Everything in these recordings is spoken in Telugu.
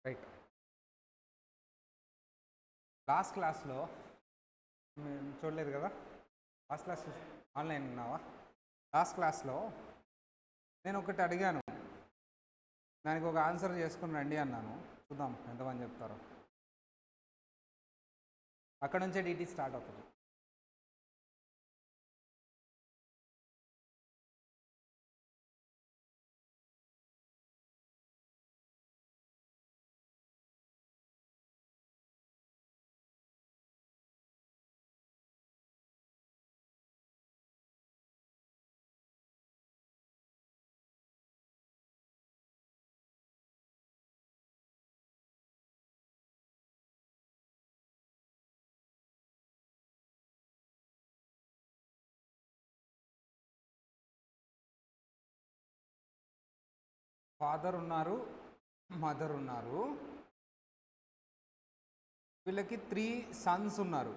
రైట్. లాస్ట్ క్లాస్లో చూడలేదు కదా? లాస్ట్ క్లాస్ ఆన్లైన్ ఉన్నావా? లాస్ట్ క్లాస్లో నేను ఒకటి అడిగాను, దానికి ఒక ఆన్సర్ చేసుకుని రండి అన్నాను. చూద్దాం ఎంతమంది చెప్తారో. అక్కడ నుంచే డీటీ స్టార్ట్ అవుతుంది. ఫాదర్ ఉన్నారు, మదర్ ఉన్నారు, వీళ్ళకి 3 సన్స్ ఉన్నారు.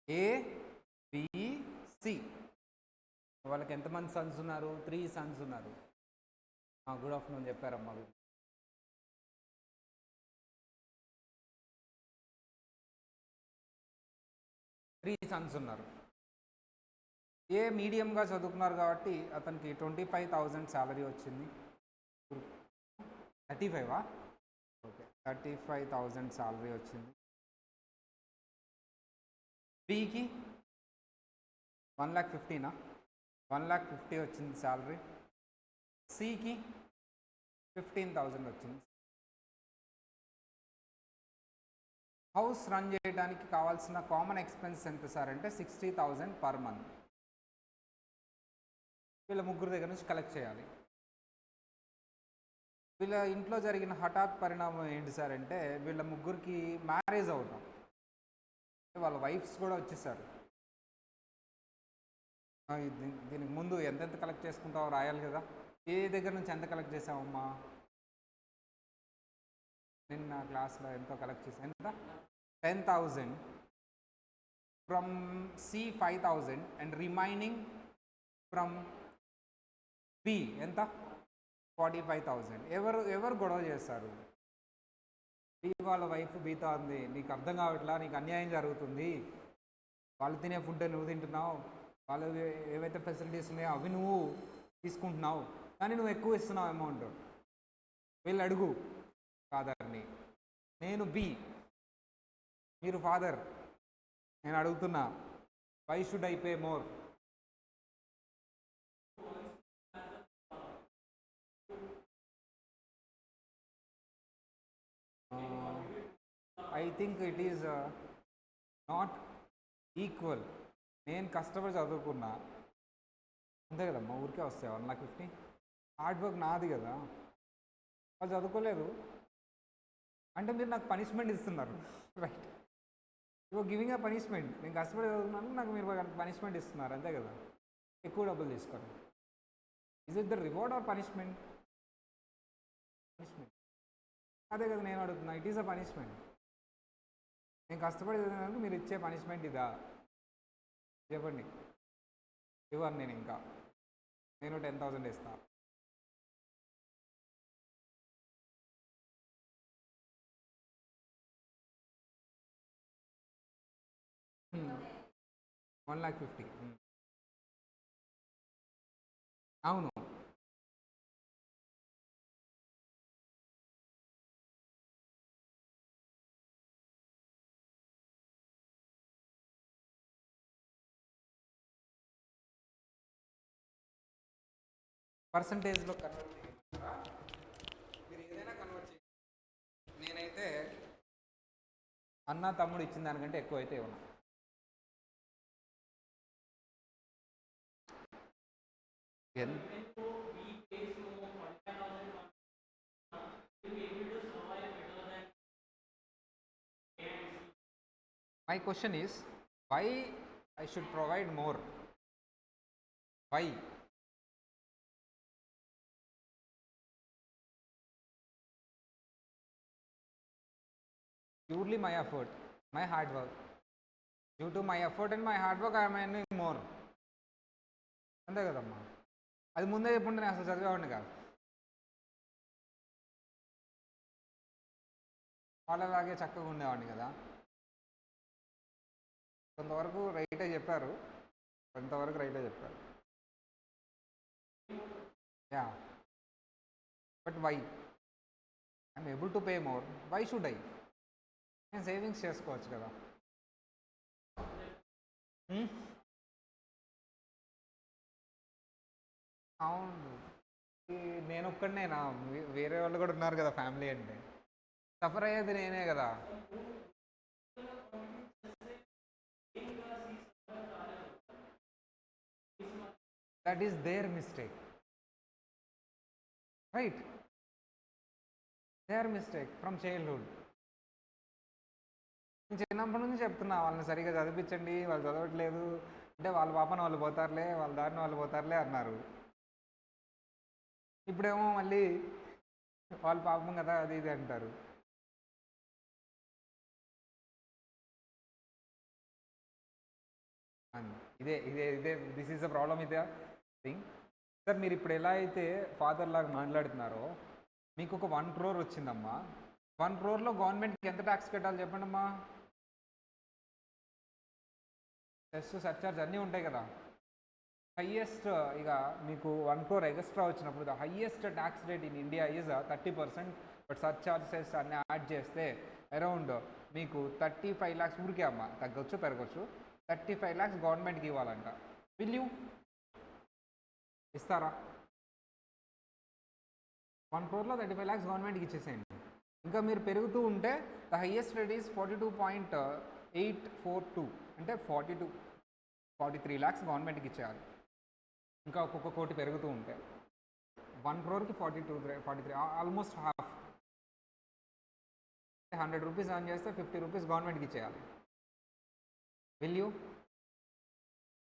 ఏ, బి, సి. వాళ్ళకి ఎంతమంది సన్స్ ఉన్నారు? 3 సన్స్ ఉన్నారు. Good afternoon చెప్పారమ్మా. 3 సన్స్ ఉన్నారు. ఏ మీడియంగా చదువుకున్నారు కాబట్టి అతనికి 25,000 శాలరీ వచ్చింది. 35 ఓకే, 35,000 శాలరీ వచ్చింది. బికి 1,50,000 1,50,000 వచ్చింది శాలరీ. సికి 15,000 వచ్చింది. హౌస్ రన్ చేయడానికి కావాల్సిన కామన్ ఎక్స్పెన్స్ ఎంత సార్ అంటే 60,000 పర్ మంత్. వీళ్ళ ముగ్గురు దగ్గర నుంచి కలెక్ట్ చేయాలి. వీళ్ళ ఇంట్లో జరిగిన హఠాత్ పరిణామం ఏంటి సార్ అంటే వీళ్ళ ముగ్గురికి మ్యారేజ్ అవటం, వాళ్ళ వైఫ్స్ కూడా వచ్చేసారు. దీనికి ముందు ఎంతెంత కలెక్ట్ చేసుకుంటావో రాయాలి కదా. ఏ దగ్గర నుంచి ఎంత కలెక్ట్ చేసావమ్మా? నిన్న క్లాస్లో ఎంతో కలెక్ట్ చేసాం. ఎంత? 10,000 from C, 5,000 and remaining from B ఎంత? 45,000. ఎవరు గొడవ చేస్తారు? బి వాళ్ళ వైఫ్ బీతో అంది, నీకు అర్థం కావట్లా, నీకు అన్యాయం జరుగుతుంది, వాళ్ళు తినే ఫుడ్ నువ్వు తింటున్నావు, వాళ్ళు ఏవైతే ఫెసిలిటీస్ ఉన్నాయో అవి నువ్వు తీసుకుంటున్నావు, కానీ నువ్వు ఎక్కువ ఇస్తున్నావు అమౌంట్. వీళ్ళు అడుగు ఫాదర్ని, నేను బి, మీరు ఫాదర్, నేను అడుగుతున్నా, why should I pay more? I think it is not equal. నేను కష్టపడి చదువుకున్నా అంతే కదమ్మా, ఊరికే వస్తాయి 1,50,000. హార్డ్ వర్క్ నాది కదా, వాళ్ళు చదువుకోలేదు అంటే మీరు నాకు పనిష్మెంట్ ఇస్తున్నారు. Right, your giving a punishment. నేను కష్టపడి చదువుకున్నాను, నాకు మీరు పనిష్మెంట్ ఇస్తున్నారు అంతే కదా. ఎక్కువ డబ్బులు తీసుకోండి. Is it the reward or punishment? Punishment. అదే కదా నేను అడుగుతున్నా, ఇట్ ఈస్ అ పనిష్మెంట్. నేను కష్టపడి చదివినందుకు మీరు ఇచ్చే పనిష్మెంట్ ఇదా? చెప్పండి. ఇవ్వను నేను, ఇంకా నేను 10,000 ఇస్తాను. $1,50,000. అవును. పర్సంటేజ్లో కన్వర్ట్ చేయగలుగుతారా? మీరు ఏదైనా కన్వర్ట్ చేయ. నేనైతే అన్న తమ్ముడు ఇచ్చిన దానికంటే ఎక్కువ అయితే ఇవ్వను. My question is why I should provide more? Why? Purely my effort, my hard work. Due to my effort and my hard work, I am earning more. అంతే కదమ్మా. అది ముందే చెప్పుంటే నేను అసలు చదివేవాడిని కాదు. వాళ్ళలాగే చక్కగా ఉండేవాడిని కదా. కొంతవరకు రైటే చెప్పారు, కొంతవరకు రైటే చెప్పారు. Yeah, but why I'm able to pay more, why should I? నేను సేవింగ్స్ చేసుకోవచ్చు కదా. అవును, నేను ఒక్కడినేనా? వేరే వాళ్ళు కూడా ఉన్నారు కదా ఫ్యామిలీ అంటే. సఫర్ అయ్యేది నేనే కదా. That is their mistake, right? Their mistake from childhood. నేను చిన్నప్పటి నుంచి చెప్తున్నా వాళ్ళని సరిగ్గా చదివించండి, వాళ్ళు చదవట్లేదు అంటే వాళ్ళ పాపన వాళ్ళు పోతారులే, వాళ్ళ దారిని వాళ్ళు పోతారులే అన్నారు. ఇప్పుడేమో మళ్ళీ వాళ్ళ పాపం కదా అది ఇది అంటారు. ఇదే ఇదే ఇదే దిస్ ఈజ్ ద ప్రాబ్లమ్ ఇదే థింగ్. సార్ మీరు ఇప్పుడు ఎలా అయితే ఫాదర్ లాగా మాట్లాడుతున్నారో, మీకు ఒక 1 crore వచ్చిందమ్మా, 1 crore గవర్నమెంట్కి ఎంత ట్యాక్స్ కట్టాలి చెప్పండి అమ్మా? సెస్ సర్చార్జ్ అన్నీ ఉంటాయి కదా. హయ్యెస్ట్ ఇక మీకు 1 crore ఎక్స్ట్రా వచ్చినప్పుడు the highest tax rate in India is 30%. But surcharges అన్నీ యాడ్ చేస్తే అరౌండ్ మీకు 35 lakhs ఊరికే అమ్మ, తగ్గొచ్చు పెరగచ్చు, 35 lakhs గవర్నమెంట్కి ఇవ్వాలంట. విల్ యూ ఇస్తారా? 1 crore 35 lakhs గవర్నమెంట్కి ఇచ్చేసేయండి. ఇంకా మీరు పెరుగుతూ ఉంటే ద హయ్యెస్ట్ రేట్ ఈస్ 42.842, అంటే 43 lakhs గవర్నమెంట్కి ఇచ్చేయాలి. ఇంకా ఒక్కొక్క కోటి పెరుగుతూ ఉంటే 1 crore 43 almost half. 100 rupees earn చేస్తే 50 రూపీస్ గవర్నమెంట్కి ఇచ్చేయాలి. Will you?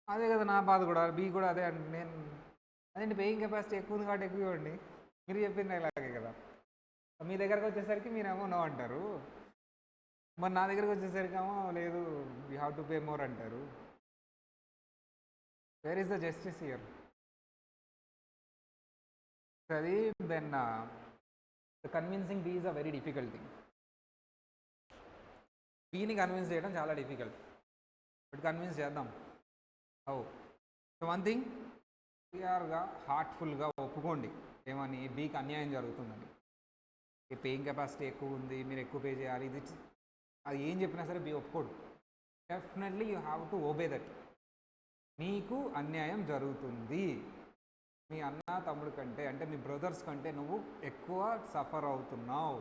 అదే కదా నా బాధ కూడా, బీ కూడా అదే అండి. నేను అదేంటి పేయింగ్ కెపాసిటీ ఎక్కువ ఉంది కాబట్టి ఎక్కువ ఇవ్వండి, మీరు చెప్పింది ఇలాగే కదా. మీ దగ్గరకు వచ్చేసరికి మీరేమో నో అంటారు, మరి నా దగ్గరకు వచ్చేసరికి ఏమో లేదు we have to pay more అంటారు. Where is the justice here? అది then convincing B is a very difficult thing. బీని కన్విన్స్ చేయడం చాలా డిఫికల్ట్, బట్ కన్విన్స్ చేద్దాం. ఓ సో వన్ థింగ్, క్లియర్గా హార్ట్ఫుల్గా ఒప్పుకోండి ఏమని, బీకి అన్యాయం జరుగుతుందని. ఈ పేయింగ్ కెపాసిటీ ఎక్కువ ఉంది, మీరు ఎక్కువ పే చేయాలి, ఇది అది ఏం చెప్పినా సరే బీ ఒప్పుకోడు. Definitely you have to obey that. నీకు అన్యాయం జరుగుతుంది, మీ అన్న తమ్ముడు కంటే అంటే మీ బ్రదర్స్ కంటే నువ్వు ఎక్కువ సఫర్ అవుతున్నావు,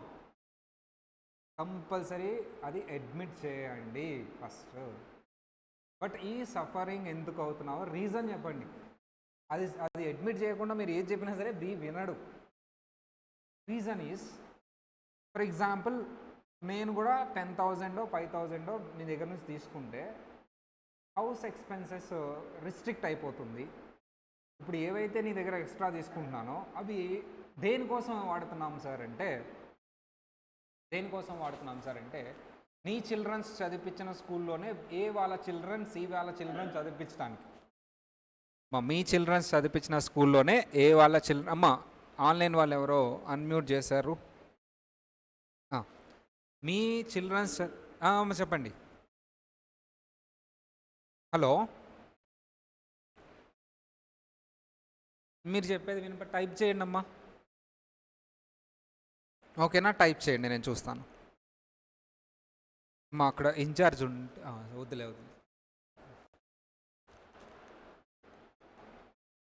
కంపల్సరీ అది అడ్మిట్ చేయండి ఫస్ట్. బట్ ఈ సఫరింగ్ ఎందుకు అవుతున్నావో రీజన్ చెప్పండి. అది అడ్మిట్ చేయకుండా మీరు ఏది చెప్పినా సరే బీ వినడు. రీజన్ ఈజ్, ఫర్ ఎగ్జాంపుల్ నేను కూడా 10,000 5,000 మీ దగ్గర నుంచి తీసుకుంటే హౌస్ ఎక్స్పెన్సెస్ రిస్ట్రిక్ట్ అయిపోతుంది. ఇప్పుడు ఏవైతే నీ దగ్గర ఎక్స్ట్రా తీసుకుంటున్నానో అవి దేనికోసం వాడుతున్నాం సార్ అంటే నీ చిల్డ్రన్స్ చదివించిన స్కూల్లోనే వాళ్ళ చిల్డ్రన్ వాళ్ళ చిల్డ్రన్ చదివించడానికి. మీ చిల్డ్రన్స్ చదివించిన స్కూల్లోనే వాళ్ళ చిల్డ్రన్. అమ్మ ఆన్లైన్ వాళ్ళు ఎవరో అన్మ్యూట్ చేశారు. మీ చిల్డ్రన్స్ అమ్మ చెప్పండి. హలో, మీరు చెప్పేది వినప టైప్ చేయండి అమ్మా. ఓకేనా, టైప్ చేయండి, నేను చూస్తాను. మా అక్కడ ఇన్ఛార్జ్ వద్దులే.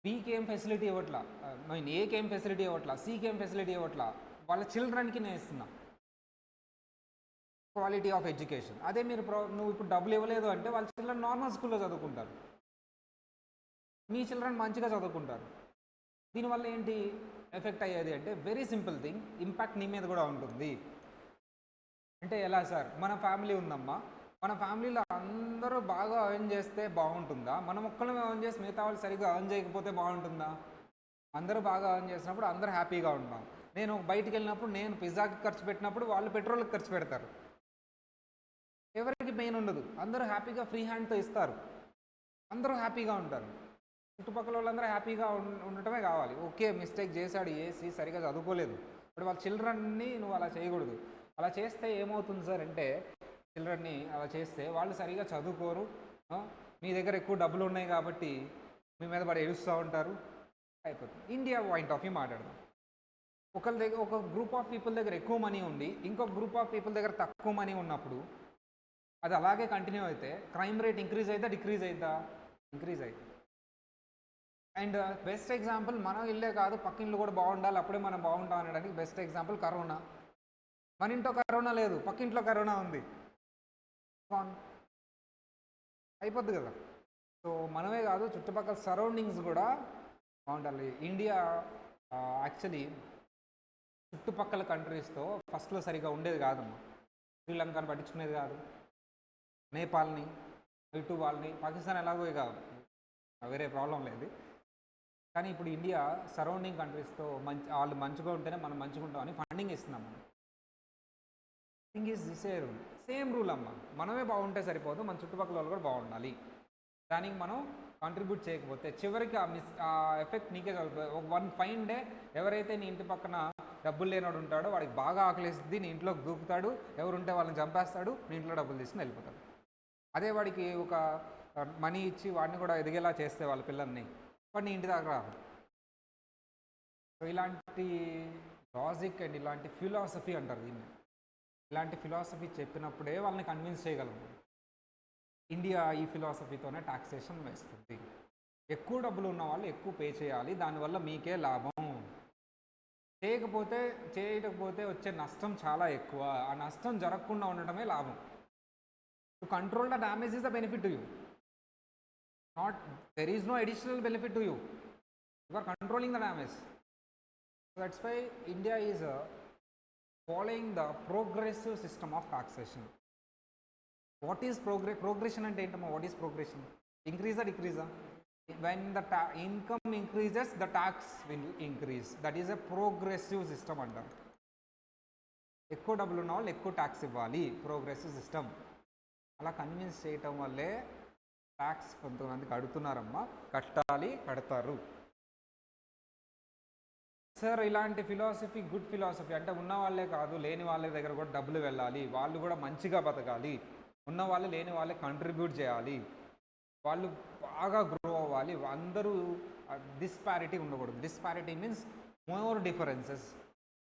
బీకి ఏం ఫెసిలిటీ ఇవ్వట్లా, ఏకి ఏం ఫెసిలిటీ ఇవ్వట్లా, సికి ఏం ఫెసిలిటీ ఇవ్వట్లా, వాళ్ళ చిల్డ్రన్కి నేను ఇస్తున్నా క్వాలిటీ ఆఫ్ ఎడ్యుకేషన్. అదే నువ్వు ఇప్పుడు డబ్బులు ఇవ్వలేదు అంటే వాళ్ళ చిల్డ్రన్ నార్మల్ స్కూల్లో చదువుకుంటారు, మీ చిల్డ్రన్ మంచిగా చదువుకుంటారు. దీనివల్ల ఏంటి ఎఫెక్ట్ అయ్యేది అంటే వెరీ సింపుల్ థింగ్, ఇంపాక్ట్ నీ మీద కూడా ఉంటుంది. అంటే ఎలా సార్? మన ఫ్యామిలీ ఉందమ్మా, మన ఫ్యామిలీలో అందరూ బాగా ఎర్న్ చేస్తే బాగుంటుందా? మనం ఒక్కళ్ళమే ఎర్న్ చేసి మిగతా వాళ్ళు సరిగ్గా ఎర్న్ చేయకపోతే బాగుంటుందా? అందరూ బాగా ఎర్న్ చేసినప్పుడు అందరూ హ్యాపీగా ఉంటాం. నేను బయటికి వెళ్ళినప్పుడు నేను పిజ్జాకి ఖర్చు పెట్టినప్పుడు వాళ్ళు పెట్రోల్కి ఖర్చు పెడతారు, ఎవరికి పెయిన్ ఉండదు, అందరూ హ్యాపీగా ఫ్రీ హ్యాండ్తో ఇస్తారు, అందరూ హ్యాపీగా ఉంటారు. చుట్టుపక్కల వాళ్ళందరూ హ్యాపీగా ఉండటమే కావాలి. ఓకే మిస్టేక్ చేశాడు, సరిగా చదువుకోలేదు, ఇప్పుడు వాళ్ళ చిల్డ్రన్ని నువ్వు అలా చేయకూడదు. అలా చేస్తే ఏమవుతుంది సార్ అంటే, చిల్డ్రన్ని అలా చేస్తే వాళ్ళు సరిగా చదువుకోరు, మీ దగ్గర ఎక్కువ డబ్బులు ఉన్నాయి కాబట్టి మీ మీద పడి ఏడుస్తూ ఉంటారు, అయిపోతుంది. ఇండియా పాయింట్ ఆఫ్ వ్యూ మాట్లాడదాం. ఒకళ్ళ దగ్గర, ఒక గ్రూప్ ఆఫ్ పీపుల్ దగ్గర ఎక్కువ మనీ ఉండి ఇంకొక గ్రూప్ ఆఫ్ పీపుల్ దగ్గర తక్కువ మనీ ఉన్నప్పుడు అది అలాగే కంటిన్యూ అయితే క్రైమ్ రేట్ ఇంక్రీజ్ అవుతా డిక్రీజ్ అవుతా? ఇంక్రీజ్ అవుతుంది. అండ్ బెస్ట్ ఎగ్జాంపుల్ మనం ఇల్లే కాదు, పక్కింట్లో కూడా బాగుండాలి, అప్పుడే మనం బాగుంటాం అనడానికి బెస్ట్ ఎగ్జాంపుల్ కరోనా. మన ఇంట్లో కరోనా లేదు, పక్కింట్లో కరోనా ఉంది, అయిపోద్ది కదా. సో మనమే కాదు, చుట్టుపక్కల సరౌండింగ్స్ కూడా బాగుండాలి. ఇండియా యాక్చువల్లీ చుట్టుపక్కల కంట్రీస్తో ఫస్ట్లో సరిగా ఉండేది కాదమ్మా. శ్రీలంకని పట్టించుకునేది కాదు, నేపాల్ని, ఇటు వాళ్ళని, పాకిస్తాన్ ఎలాగో ఇక వేరే ప్రాబ్లం లేదు. కానీ ఇప్పుడు ఇండియా సరౌండింగ్ కంట్రీస్తో వాళ్ళు మంచిగా ఉంటేనే మనం మంచిగా ఉంటామని ఫండింగ్ ఇస్తున్నాం. మనం thing is దిసే rule, same rule అమ్మ. మనమే బాగుంటే సరిపోదు, మన చుట్టుపక్కల వాళ్ళు కూడా బాగుండాలి. దానికి మనం కాంట్రిబ్యూట్ చేయకపోతే చివరికి ఆ ఎఫెక్ట్ నీకే కలుగుతుంది. ఒక వన్ ఫైన్ డే ఎవరైతే నీ ఇంటి పక్కన డబ్బులు లేనివాడు ఉంటాడో వాడికి బాగా ఆకలిస్తుంది, నీ ఇంట్లోకి దూకుతాడు, ఎవరుంటే వాళ్ళని చంపేస్తాడు, నీ ఇంట్లో డబ్బులు తీసుకుని వెళ్ళిపోతాడు. అదే వాడికి ఒక మనీ ఇచ్చి వాడిని కూడా ఎదిగేలా చేస్తే వాళ్ళ పిల్లల్ని, వాడిని ఇంటి దాకా రాదు. సో ఇలాంటి లాజిక్ అండ్ ఇలాంటి ఫిలాసఫీ అంటారు దీన్ని. ఇలాంటి ఫిలాసఫీ చెప్పినప్పుడే వాళ్ళని కన్విన్స్ చేయగలము. ఇండియా ఈ ఫిలాసఫీతోనే టాక్సేషన్ వేస్తుంది. ఎక్కువ డబ్బులు ఉన్న వాళ్ళు ఎక్కువ పే చేయాలి, దానివల్ల మీకే లాభం. చేయకపోతే వచ్చే నష్టం చాలా ఎక్కువ. ఆ నష్టం జరగకుండా ఉండటమే లాభం. To control the damage is the benefit to you, not there is no additional benefit to you. You are controlling the damage. So that's why India is following the progressive system of taxation. What is progression అంటే ఏంటమ్మా? What is progression? ఇంక్రీజా డిక్రీజా? when the income increases the tax will increase. that is a progressive system అంటారు. ఎక్కువ డబ్బులు ఉన్న వాళ్ళు ఎక్కువ ట్యాక్స్ ఇవ్వాలి, ప్రోగ్రెసివ్ సిస్టమ్. అలా కన్విన్స్ చేయటం వల్లే ట్యాక్స్ కొంతమందికి కడుతున్నారమ్మా, కట్టాలి, కడతారు. సార్ ఇలాంటి ఫిలాసఫీ గుడ్ ఫిలాసఫీ అంటే ఉన్న వాళ్ళే కాదు, లేని వాళ్ళ దగ్గర కూడా డబ్బులు వెళ్ళాలి, వాళ్ళు కూడా మంచిగా బతకాలి, ఉన్న వాళ్ళు లేని వాళ్ళే కంట్రిబ్యూట్ చేయాలి, వాళ్ళు బాగా గ్రో అవ్వాలి, అందరూ డిస్పారిటీ ఉండకూడదు. Disparity means more differences,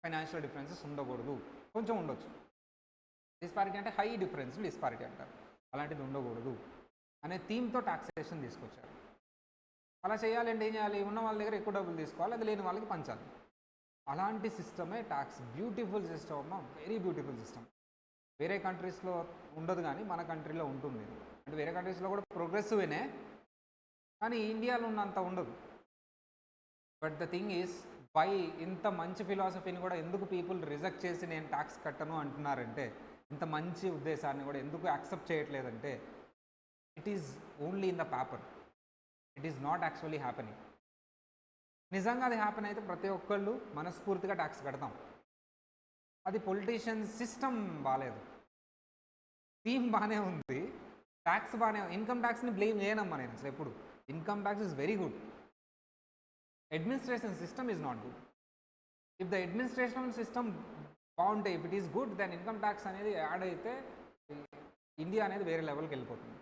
financial differences ఉండకూడదు, కొంచెం ఉండొచ్చు. డిస్పారిటీ అంటే హై డిఫరెన్స్ డిస్పారిటీ అంటారు. అలాంటిది ఉండకూడదు అనే థీమ్తో టాక్సేషన్ తీసుకొచ్చారు. అలా చేయాలంటే ఏం చేయాలి? ఉన్న వాళ్ళ దగ్గర ఎక్కువ డబ్బులు తీసుకోవాలి, అది లేని వాళ్ళకి పంచాలి. అలాంటి సిస్టమే ట్యాక్స్. బ్యూటిఫుల్ సిస్టమ్ అమ్మా, వెరీ బ్యూటిఫుల్ సిస్టమ్. వేరే కంట్రీస్లో ఉండదు కానీ మన కంట్రీలో ఉంటుంది. అంటే వేరే కంట్రీస్లో కూడా ప్రోగ్రెసివ్నే, కానీ ఇండియాలో ఉన్నంత ఉండదు. But the thing is by ఇంత మంచి ఫిలాసఫీని కూడా ఎందుకు పీపుల్ రిజెక్ట్ చేసి నేను ట్యాక్స్ కట్టను అంటున్నారంటే, ఇంత మంచి ఉద్దేశాన్ని కూడా ఎందుకు యాక్సెప్ట్ చేయట్లేదంటే, it is only in the paper, it is not actually happening. నిజంగా అది హ్యాపెన్ అయితే ప్రతి ఒక్కళ్ళు మనస్ఫూర్తిగా ట్యాక్స్ కడతాం. అది పొలిటీషియన్ సిస్టమ్ బాగాలేదు, థీమ్ బాగానే ఉంది, ట్యాక్స్ బాగానే, ఇన్కమ్ ట్యాక్స్ని బ్లేమ్ చేయనమ్మా నేను అసలు ఎప్పుడు. Income tax is very good, administration system is not good. If the administration system బాగుంటే, if it is good, then income tax అనేది యాడ్ అయితే ఇండియా అనేది వేరే లెవెల్కి వెళ్ళిపోతుంది.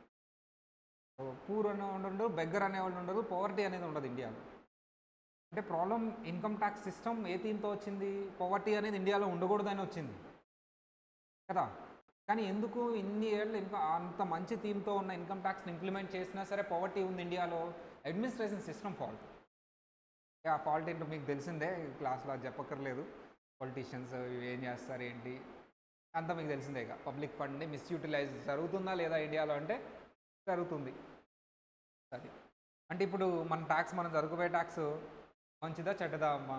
పూర్ అనేవాళ్ళు ఉండరు, బెగ్గర్ అనేవాళ్ళు ఉండరు, పవర్టీ అనేది ఉండదు ఇండియాలో. అంటే ప్రాబ్లం ఇన్కమ్ ట్యాక్స్ సిస్టమ్ ఏ థీమ్తో వచ్చింది? పవర్టీ అనేది ఇండియాలో ఉండకూడదని వచ్చింది కదా. కానీ ఎందుకు ఇన్ని ఏళ్ళు అంత మంచి థీమ్తో ఉన్న ఇన్కమ్ ట్యాక్స్ని ఇంప్లిమెంట్ చేసినా సరే పవర్టీ ఉంది ఇండియాలో? Administration system fault. ఆ ఫాల్ట్ ఏంటో మీకు తెలిసిందే, క్లాస్లో చెప్పక్కర్లేదు. పొలిటీషియన్స్ ఏం చేస్తారు ఏంటి అంతా మీకు తెలిసిందే. ఇక పబ్లిక్ ఫండ్ని మిస్యూటిలైజ్ జరుగుతుందా లేదా ఇండియాలో అంటే జరుగుతుంది. అది అంటే ఇప్పుడు మన ట్యాక్స్, మనం జరుగుపోయే ట్యాక్స్ మంచిదా చెడ్డదా అమ్మా?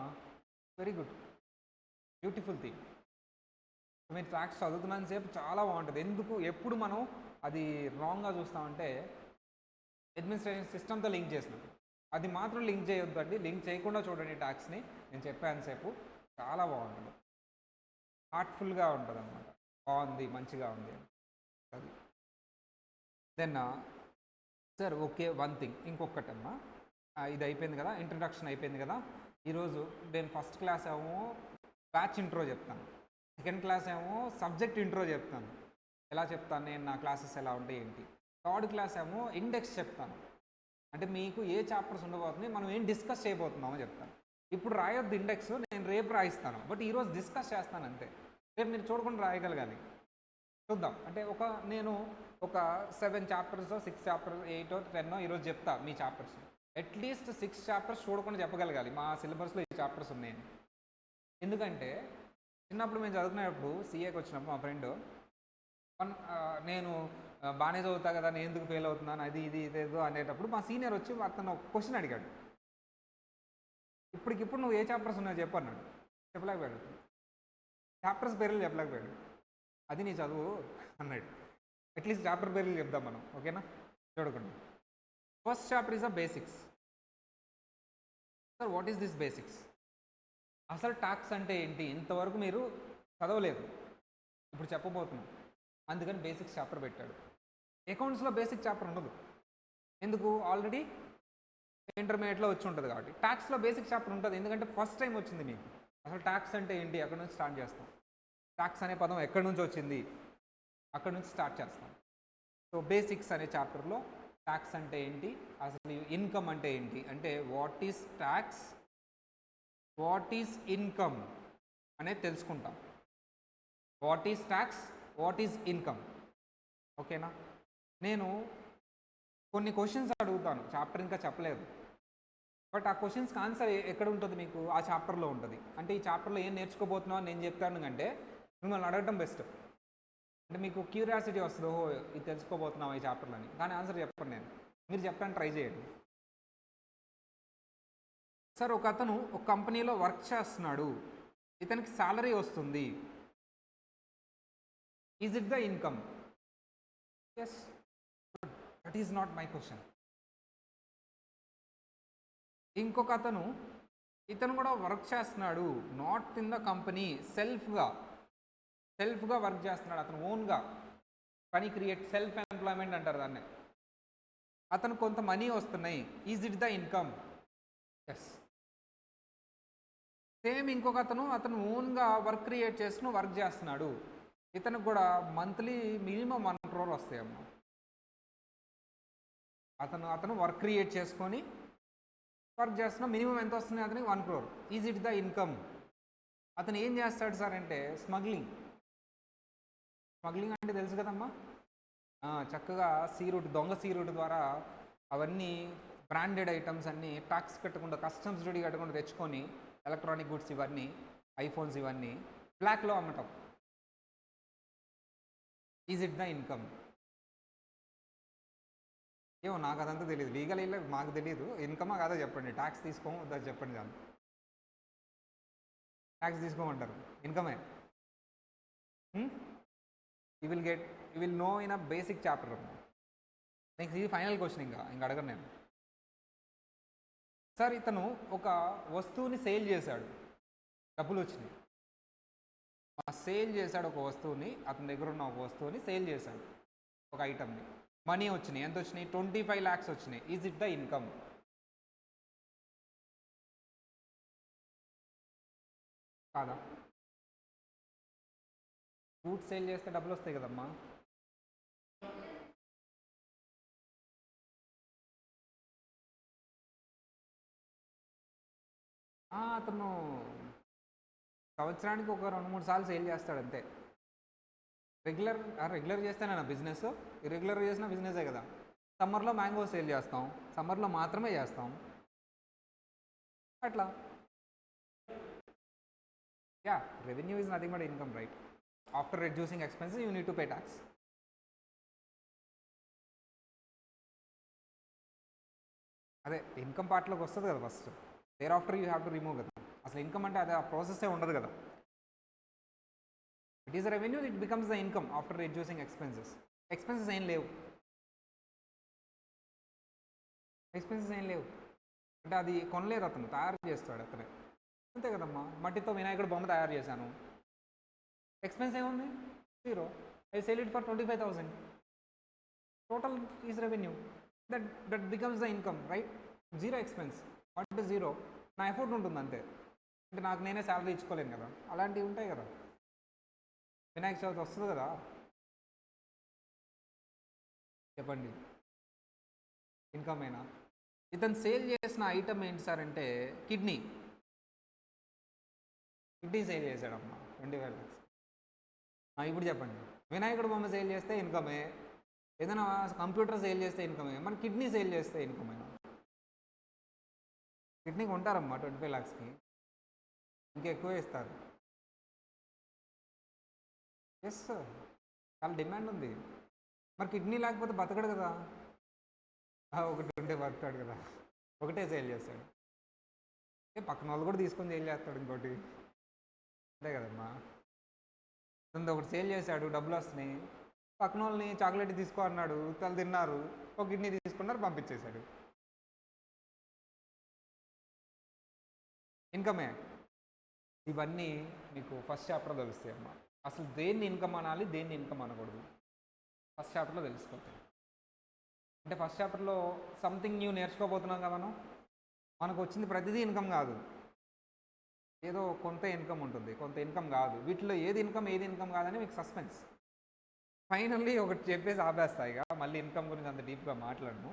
Very good, beautiful thing. మీరు ట్యాక్స్ చదువుతున్నంత సేపు చాలా బాగుంటుంది. ఎందుకు ఎప్పుడు మనం అది రాంగ్గా చూస్తామంటే, అడ్మినిస్ట్రేషన్ సిస్టమ్తో లింక్ చేసినాం. అది మాత్రం లింక్ చేయొద్దండి, లింక్ చేయకుండా చూడండి ట్యాక్స్ని. నేను చెప్పేంతసేపు చాలా బాగుంటుంది, హార్ట్ఫుల్గా ఉంటుంది అన్నమాట. బాగుంది, మంచిగా ఉంది అది. Then sir okay, one thing ఇంకొకటమ్మా, ఇది అయిపోయింది కదా, ఇంట్రడక్షన్ అయిపోయింది కదా. ఈరోజు నేను ఫస్ట్ క్లాస్ ఏమో బ్యాచ్ ఇంట్రో చెప్తాను, సెకండ్ క్లాస్ ఏమో సబ్జెక్ట్ ఇంట్రో చెప్తాను, ఎలా చెప్తాను నేను, నా క్లాసెస్ ఎలా ఉంటాయి ఏంటి. థర్డ్ క్లాస్ ఏమో ఇండెక్స్ చెప్తాను, అంటే మీకు ఏ చాప్టర్స్ ఉండబోతున్నాయి, మనం ఏం డిస్కస్ చేయబోతున్నామో చెప్తాను. ఇప్పుడు రాయొద్దు ఇండెక్స్, నేను రేపు రాయిస్తాను, బట్ ఈరోజు డిస్కస్ చేస్తాను అంతే. రేపు మీరు చూడకుండా రాయగలగాలి. చూద్దాం, అంటే నేను ఒక 7 చాప్టర్స్ 6 చాప్టర్స్ 8 10 ఈరోజు చెప్తా మీ చాప్టర్స్. అట్లీస్ట్ 6 చాప్టర్స్ చూడకుండా చెప్పగలగాలి మా సిలబస్లో ఈ చాప్టర్స్ ఉన్నాయని. ఎందుకంటే చిన్నప్పుడు మేము చదువుకునేటప్పుడు సీఏకి వచ్చినప్పుడు మా ఫ్రెండ్ నేను బాగానే చదువుతా కదా, నేను ఎందుకు ఫెయిల్ అవుతున్నాను అది ఇది ఇదేదో అనేటప్పుడు మా సీనియర్ వచ్చి అతను ఒక క్వశ్చన్ అడిగాడు, ఇప్పటికిప్పుడు నువ్వు ఏ చాప్టర్స్ ఉన్నాయో చెప్పు అన్నాడు. చెప్పలేకపోయాడు, చాప్టర్స్ పేర్లు చెప్పలేకపోయాడు. అది నీ చదువు అన్నాడు. అట్లీస్ట్ చాప్టర్ పేర్లు చెప్దాం మనం, ఓకేనా? చూడకుండా first chapter is the basics. Sir what is this basics? అసలు ట్యాక్స్ అంటే ఏంటి ఇంతవరకు మీరు చదవలేదు, ఇప్పుడు చెప్పబోతున్నాం. అందుకని బేసిక్స్ చాప్టర్ పెట్టాడు. అకౌంట్స్లో బేసిక్ చాప్టర్ ఉండదు, ఎందుకు? ఆల్రెడీ ఇంటర్మీడియట్లో వచ్చి ఉంటుంది కాబట్టి. ట్యాక్స్లో బేసిక్ చాప్టర్ ఉంటుంది, ఎందుకంటే ఫస్ట్ టైం వచ్చింది మీకు. అసలు ట్యాక్స్ అంటే ఏంటి అక్కడ నుంచి స్టార్ట్ చేస్తాం. ట్యాక్స్ అనే పదం ఎక్కడి నుంచి వచ్చింది అక్కడ నుంచి స్టార్ట్ చేస్తాం. సో బేసిక్స్ అనే చాప్టర్లో ట్యాక్స్ అంటే ఏంటి, అసలు ఇన్కమ్ అంటే ఏంటి, అంటే what is tax, what is income అనేది తెలుసుకుంటాం. What is tax, what is income, ఓకేనా? నేను కొన్ని క్వశ్చన్స్ అడుగుతాను, చాప్టర్ ఇంకా చెప్పలేదు, బట్ ఆ క్వశ్చన్స్కి ఆన్సర్ ఎక్కడ ఉంటుంది మీకు? ఆ చాప్టర్లో ఉంటుంది. అంటే ఈ చాప్టర్లో ఏం నేర్చుకోబోతున్నావు అని నేను చెప్తాను అంటే మిమ్మల్ని అడగటం బెస్ట్. అంటే మీకు క్యూరియాసిటీ వస్తుంది, ఓహో ఇది తెలుసుకోబోతున్నావు ఈ చాప్టర్లో అని. కానీ ఆన్సర్ చెప్పండి, నేను మీరు చెప్పడానికి ట్రై చేయండి. సార్ ఒక అతను ఒక కంపెనీలో వర్క్ చేస్తున్నాడు, ఇతనికి శాలరీ వస్తుంది, is it the income? Yes, that is not my question. ఇంకొక ఇతను కూడా వర్క్ చేస్తున్నాడు, నాట్ ఇన్ ద కంపెనీ, సెల్ఫ్గా వర్క్ చేస్తున్నాడు, అతను ఓన్గా పని క్రియేట్, సెల్ఫ్ ఎంప్లాయ్మెంట్ అంటారు దాన్ని. అతను కొంత మనీ వస్తున్నాయి, is it the income? Yes. Same ఇంకొక అతను ఓన్గా వర్క్ క్రియేట్ చేసుకుని వర్క్ చేస్తున్నాడు, ఇతనికి కూడా మంత్లీ మినిమం 1 crore వస్తాయమ్మా. అతను వర్క్ క్రియేట్ చేసుకొని వర్క్ చేస్తున్నా, మినిమం ఎంత వస్తుంది అతనికి? 1 crore. Is it the income? అతను ఏం చేస్తాడు సార్ అంటే స్మగ్లింగ్ అంటే తెలుసు కదమ్మా, చక్కగా దొంగ సీ రూట్ ద్వారా అవన్నీ బ్రాండెడ్ ఐటమ్స్ అన్నీ ట్యాక్స్ కట్టకుండా, కస్టమ్స్ డ్యూటీ కట్టకుండా తెచ్చుకొని ఎలక్ట్రానిక్ గుడ్స్ ఇవన్నీ, ఐఫోన్స్ ఇవన్నీ బ్లాక్లో అమ్మటం. Is it the income? ఏమో నాకు అదంతా తెలియదు, లీగల్ మాకు తెలియదు. ఇన్కమా కాదా చెప్పండి, ట్యాక్స్ తీసుకోము వద్దా చెప్పండి చాలు. ట్యాక్స్ తీసుకోమంటారు, ఇన్కమే. You will know in a basic chapter. Next ఇది ఫైనల్ క్వశ్చన్, ఇంకా అడగను నేను. సార్ ఇతను ఒక వస్తువుని సేల్ చేశాడు, డబ్బులు వచ్చినాయి. సేల్ చేశాడు ఒక వస్తువుని, అతని దగ్గర ఉన్న ఒక వస్తువుని సేల్ చేశాడు, ఒక ఐటమ్ని. మనీ వచ్చినాయి, ఎంత వచ్చినాయి? 25 lakhs వచ్చినాయి. Is it the income? కాదా? ఫ్రూట్ సేల్ చేస్తే డబ్బులు వస్తాయి కదమ్మా. అతను సంవత్సరానికి ఒక 2-3 సార్లు సేల్ చేస్తాడు అంతే. రెగ్యులర్ చేస్తేనే నా బిజినెస్, ఇర్రెగ్యులర్ చేసిన బిజినెసే కదా. సమ్మర్లో మ్యాంగో సేల్ చేస్తాం, సమ్మర్లో మాత్రమే చేస్తాం అట్లా. Yeah, revenue is nothing but income, right? After reducing expenses you need to pay tax. అదే ఇన్కమ్ పార్ట్లోకి వస్తుంది కదా first, thereafter you have to remove కదా. అసలు ఇన్కమ్ అంటే అదే, ఆ ప్రాసెస్సే ఉండదు కదా. It is revenue, it becomes the income after reducing expenses. Expenses ఏం లేవు అంటే అది కొనలేదు, అతను తయారు చేస్తాడు అతనే, అంతే కదమ్మా. మట్టితో వినాయకుడు బొమ్మ తయారు చేశాను, ఎక్స్పెన్స్ ఏముంది? 0. I sale it for 25,000. Total is revenue, that becomes the income, right? 0 expense. What is 0? నా ఎఫర్ట్ ఉంటుంది అంతే. అంటే నాకు నేనే శాలరీ ఇచ్చుకోలేను కదా, అలాంటివి ఉంటాయి కదా. వినాయక చవితి వస్తుంది కదా, చెప్పండి, ఇన్కమేనా? ఇతను సేల్ చేసిన ఐటమ్ ఏంటి సార్ అంటే కిడ్నీ సేల్ చేశాడమ్మా 25 lakhs. ఇప్పుడు చెప్పండి, వినాయకుడు బొమ్మ సేల్ చేస్తే ఇన్కమే, ఏదైనా కంప్యూటర్ సేల్ చేస్తే ఇన్కమే, మన కిడ్నీ సేల్ చేస్తే ఇన్కమేనా? కిడ్నీకి ఉంటారమ్మా 25 lakhsకి, ఇంకెక్కువ ఇస్తారు. ఎస్, చాలా డిమాండ్ ఉంది. మరి కిడ్నీ లేకపోతే బతకడు కదా, ఒకటి ఉంటే బతకాడు కదా, ఒకటే సేల్ చేస్తాడు. పక్కన వాళ్ళు కూడా తీసుకొని సేల్ చేస్తాడు ఇంకోటి, అంతే కదమ్మా. ఒకటి సేల్ చేశాడు, డబ్బులు వస్తున్నాయి, పక్కన వాళ్ళని చాక్లెట్ తీసుకో అన్నాడు, వాళ్ళు తిన్నారు, ఒక కిడ్నీ తీసుకున్నారు, పంపించేశాడు. ఇన్కమే. ఇవన్నీ మీకు ఫస్ట్ చాప్టర్ తెలుస్తాయి అమ్మా. అసలు దేన్ని ఇన్కమ్ అనాలి, దేన్ని ఇన్కమ్ అనకూడదు ఫస్ట్ చాప్టర్లో తెలిసిపోతాయి. అంటే ఫస్ట్ చాప్టర్లో సంథింగ్ న్యూ నేర్చుకోబోతున్నాం కదా మనకు వచ్చింది ప్రతిదీ ఇన్కమ్ కాదు, ఏదో కొంత ఇన్కమ్ ఉంటుంది, కొంత ఇన్కమ్ కాదు. వీటిలో ఏది ఇన్కమ్ కాదని మీకు సస్పెన్స్. ఫైనల్లీ ఒకటి చెప్పేసి ఆపేస్తాయిగా, మళ్ళీ ఇన్కమ్ గురించి అంత డీప్గా మాట్లాడను.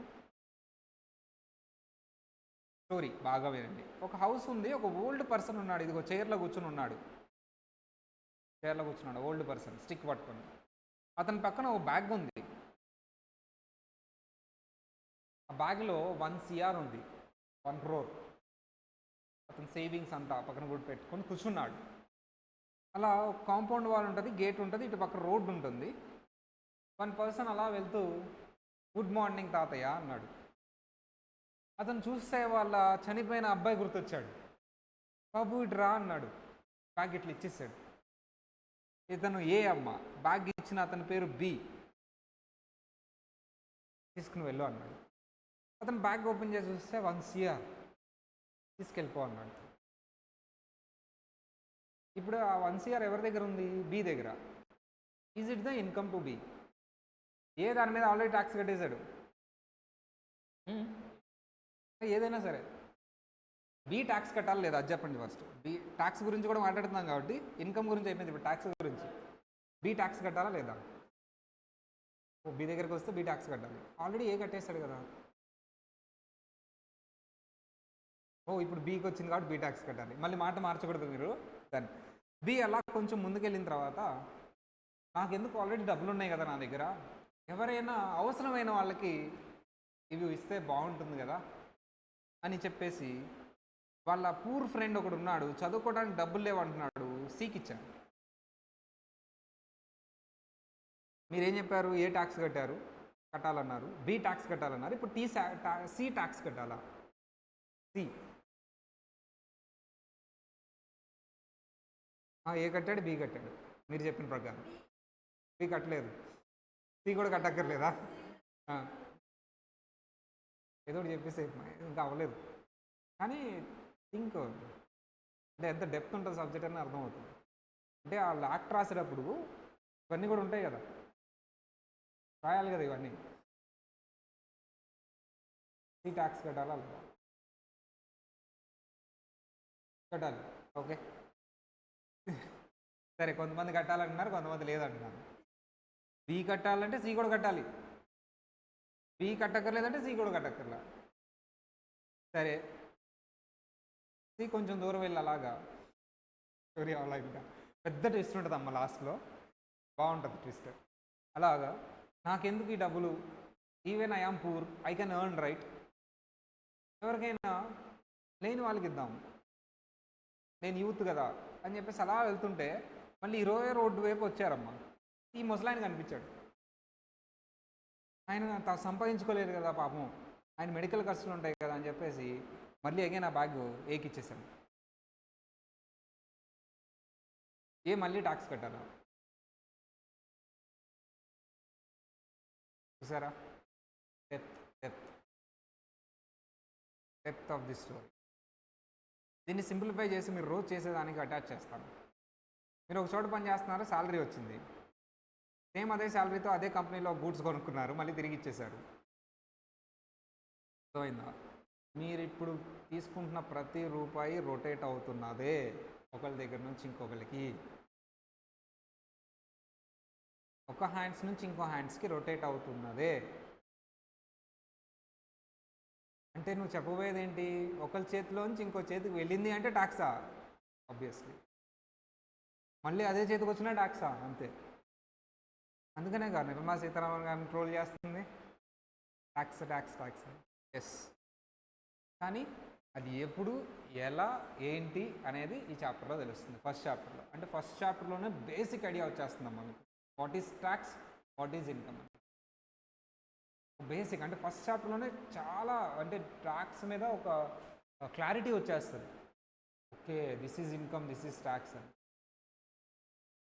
స్టోరీ బాగా వినండి. ఒక హౌస్ ఉంది, ఒక ఓల్డ్ పర్సన్ ఉన్నాడు, ఇదిగో చైర్లో కూర్చుని ఉన్నాడు, ఓల్డ్ పర్సన్ స్టిక్ పట్టుకొని. అతని పక్కన ఒక బ్యాగ్ ఉంది, ఆ బ్యాగ్లో 1 CR ఉంది, 1 crore. అతను సేవింగ్స్ అంతా పక్కన కూడా పెట్టుకొని కూర్చున్నాడు. అలా కాంపౌండ్ వాల్ ఉంటుంది, గేట్ ఉంటుంది, ఇటు పక్క రోడ్డు ఉంటుంది. 1 పర్సన్ అలా వెళ్తూ గుడ్ మార్నింగ్ తాతయ్య అన్నాడు. అతను చూస్తే వాళ్ళ చనిపోయిన అబ్బాయి గుర్తొచ్చాడు. బాబు ఇటు రా అన్నాడు, బ్యాగ్ ఇట్లా ఇచ్చేసాడు. ఇతను ఏ అమ్మ, బ్యాగ్ ఇచ్చిన అతని పేరు బి, తీసుకుని వెళ్ళు అన్నాడు. అతను బ్యాగ్ ఓపెన్ చేసి చూస్తే 1 CR, తీసుకెళ్ళిపో అన్నాడు. ఇప్పుడు ఆ 1 CR ఎవరి దగ్గర ఉంది? బి దగ్గర. Is it the income to B? ఏ దాని మీద ఆల్రెడీ ట్యాక్స్ కట్టేశాడు, ఏదైనా సరే బి ట్యాక్స్ కట్టాలి లేదా అది చెప్పండి ఫస్ట్. బి ట్యాక్స్ గురించి కూడా మాట్లాడుతున్నాం కాబట్టి ఇన్కమ్ గురించి అయిపోయింది, ఇప్పుడు ట్యాక్స్ గురించి. బి ట్యాక్స్ కట్టాలా లేదా? బి దగ్గరికి వస్తే బి ట్యాక్స్ కట్టాలి, ఆల్రెడీ ఏ కట్టేశాడు కదా. ఇప్పుడు బీకి వచ్చింది కాబట్టి బీ ట్యాక్స్ కట్టాలి, మళ్ళీ మాట మార్చకూడదు మీరు. దాన్ని బి అలా కొంచెం ముందుకెళ్ళిన తర్వాత, నాకెందుకు ఆల్రెడీ డబ్బులు ఉన్నాయి కదా నా దగ్గర, ఎవరైనా అవసరమైన వాళ్ళకి ఇవి ఇస్తే బాగుంటుంది కదా అని చెప్పేసి వాళ్ళ పూర్ ఫ్రెండ్ ఒకడు ఉన్నాడు, చదువుకోవడానికి డబ్బులు లేవంటున్నాడు, సికి ఇచ్చాను. మీరేం చెప్పారు? ఏ ట్యాక్స్ కట్టాలన్నారు, బి ట్యాక్స్ కట్టాలన్నారు. ఇప్పుడు సి ట్యాక్స్ కట్టాలా? సి ఏ కట్టాడు? బి కట్టాడు, మీరు చెప్పిన ప్రకారం. బి కట్టలేదు, సి కూడా కట్టక్కర్లేదా? ఏదో ఒకటి చెప్పేసి ఇంకా అవ్వలేదు. కానీ అంటే ఎంత డెప్త్ ఉంటుంది సబ్జెక్ట్ అని అర్థమవుతుంది. అంటే ఆ యాక్ట్ రాసేటప్పుడు ఇవన్నీ కూడా ఉంటాయి కదా, రాయాలి కదా ఇవన్నీ. సి ట్యాక్స్ కట్టాలా లేదా? కట్టాలి, ఓకే. సరే, కొంతమంది కట్టాలంటున్నారు, కొంతమంది లేదంటున్నారు. బి కట్టాలంటే సి కూడా కట్టాలి, బి కట్టక్కర్లేదంటే సి కూడా కట్టక్కర్లా. సరే, సి కొంచెం దూరం వెళ్ళి అలాగా స్టోరీ అలా ఇంకా పెద్ద ట్విస్ట్ ఉంటుంది అమ్మ, లాస్ట్లో బాగుంటుంది ట్విస్ట్. అలాగా నాకెందుకు ఈ డబ్బులు, even I am poor, I can earn right, ఎవరికైనా లేని వాళ్ళకి ఇద్దాం, నేను యూత్ కదా అని చెప్పేసి అలా వెళ్తుంటే మళ్ళీ 20 రోడ్డు వైపు వచ్చారమ్మా. ఈ ముసలాయన కనిపించాడు. ఆయన సంపాదించుకోలేదు కదా పాపం, ఆయన మెడికల్ ఖర్చులు ఉంటాయి కదా అని చెప్పేసి మళ్ళీ అగైన్ ఆ బ్యాగ్ ఏకి ఇచ్చేసాను. మళ్ళీ ట్యాక్స్ కట్టాలా? చూసారా డెప్త్ ఆఫ్ ది స్టోరీ. దీన్ని సింప్లిఫై చేసి మీరు రోజు చేసేదానికి అటాచ్ చేస్తాను. మీరు ఒక చోట పని చేస్తున్నారు, శాలరీ వచ్చింది, సేమ్ అదే శాలరీతో అదే కంపెనీలో గూడ్స్ కొనుక్కున్నారు, మళ్ళీ తిరిగి ఇచ్చేశారు. అర్థమైందా? మీరు ఇప్పుడు తీసుకుంటున్న ప్రతి రూపాయి రొటేట్ అవుతున్నదే ఒకరి దగ్గర నుంచి ఇంకొకరికి. ఒక హ్యాండ్స్ నుంచి ఇంకో హ్యాండ్స్కి రొటేట్ అవుతున్నదే. అంటే నువ్వు చెప్పబోయేది ఏంటి? ఒకరి చేతిలోంచి ఇంకో చేతికి వెళ్ళింది అంటే ట్యాక్సా? ఆబ్వియస్లీ. మళ్ళీ అదే చేతికి వచ్చినా ట్యాక్సా? అంతే. అందుకనే కాదు నిర్మలా సీతారామన్ గారిని ట్రోల్ చేస్తుంది, ట్యాక్స్ ట్యాక్స్ ట్యాక్స్. ఎస్, కానీ అది ఎప్పుడు, ఎలా, ఏంటి అనేది ఈ చాప్టర్లో తెలుస్తుంది, ఫస్ట్ చాప్టర్లో. అంటే ఫస్ట్ చాప్టర్లోనే బేసిక్ ఐడియా వచ్చేస్తుందమ్మా మీకు. What is tax, what is income, basic. అంటే ఫస్ట్ చాప్టర్లోనే చాలా, అంటే ట్యాక్స్ మీద ఒక క్లారిటీ వచ్చేస్తుంది. Okay, this is income, this is tax అని.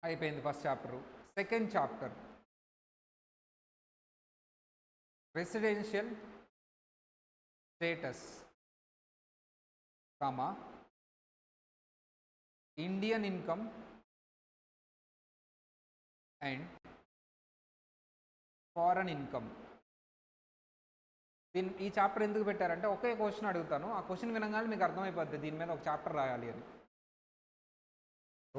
అయిపోయింది first chapter. Second chapter residential status, comma Indian income and foreign income. ఈ చాప్టర్ ఎందుకు పెట్టారంటే ఒకే క్వశ్చన్ అడుగుతాను, ఆ క్వశ్చన్ వినగానే మీకు అర్థమైపోద్ది దీని మీద ఒక చాప్టర్ రాయాలి అని.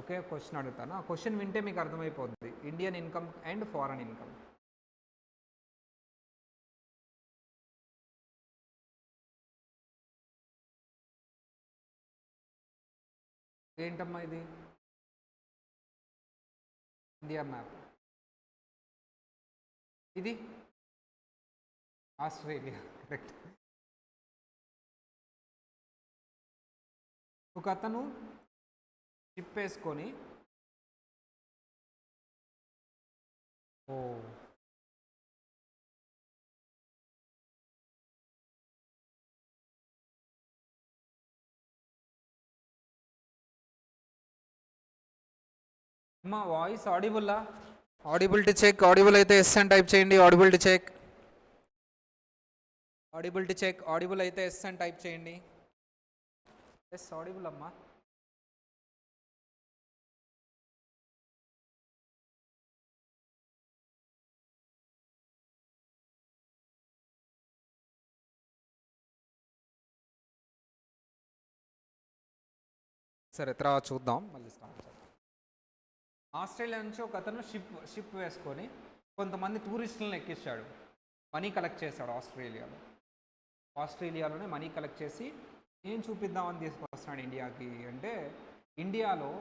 ఒకే క్వశ్చన్ అడుగుతాను, ఆ క్వశ్చన్ వింటే మీకు అర్థమైపోద్ది Indian income and foreign income. ఏంటమ్మా ఇది? India map. ఇది ఆస్ట్రేలియా, కరెక్ట్. ఒక అతను షిప్ వేసుకొని, ఓ మా వాయిస్ ఆడిబుల్లా? Audibility check. ఆడిబుల్ అయితే ఎస్ అని టైప్ చేయండి. Audibility check, audibility check. Audible అయితే ఎస్ అని టైప్ చేయండి. ఎస్, ఆడిబుల్ అమ్మా. సరే, తర్వాత చూద్దాం, మళ్ళీ స్టార్ట్ చేద్దాం. ఆస్ట్రేలియా నుంచి ఒక అతను షిప్ వేసుకొని కొంతమంది టూరిస్టులను ఎక్కించాడు, మనీ కలెక్ట్ చేశాడు ఆస్ట్రేలియాలోనే మనీ కలెక్ట్ చేసి ఏం చూపిద్దామని తీసుకొస్తున్నాడు ఇండియాకి అంటే, ఇండియాలో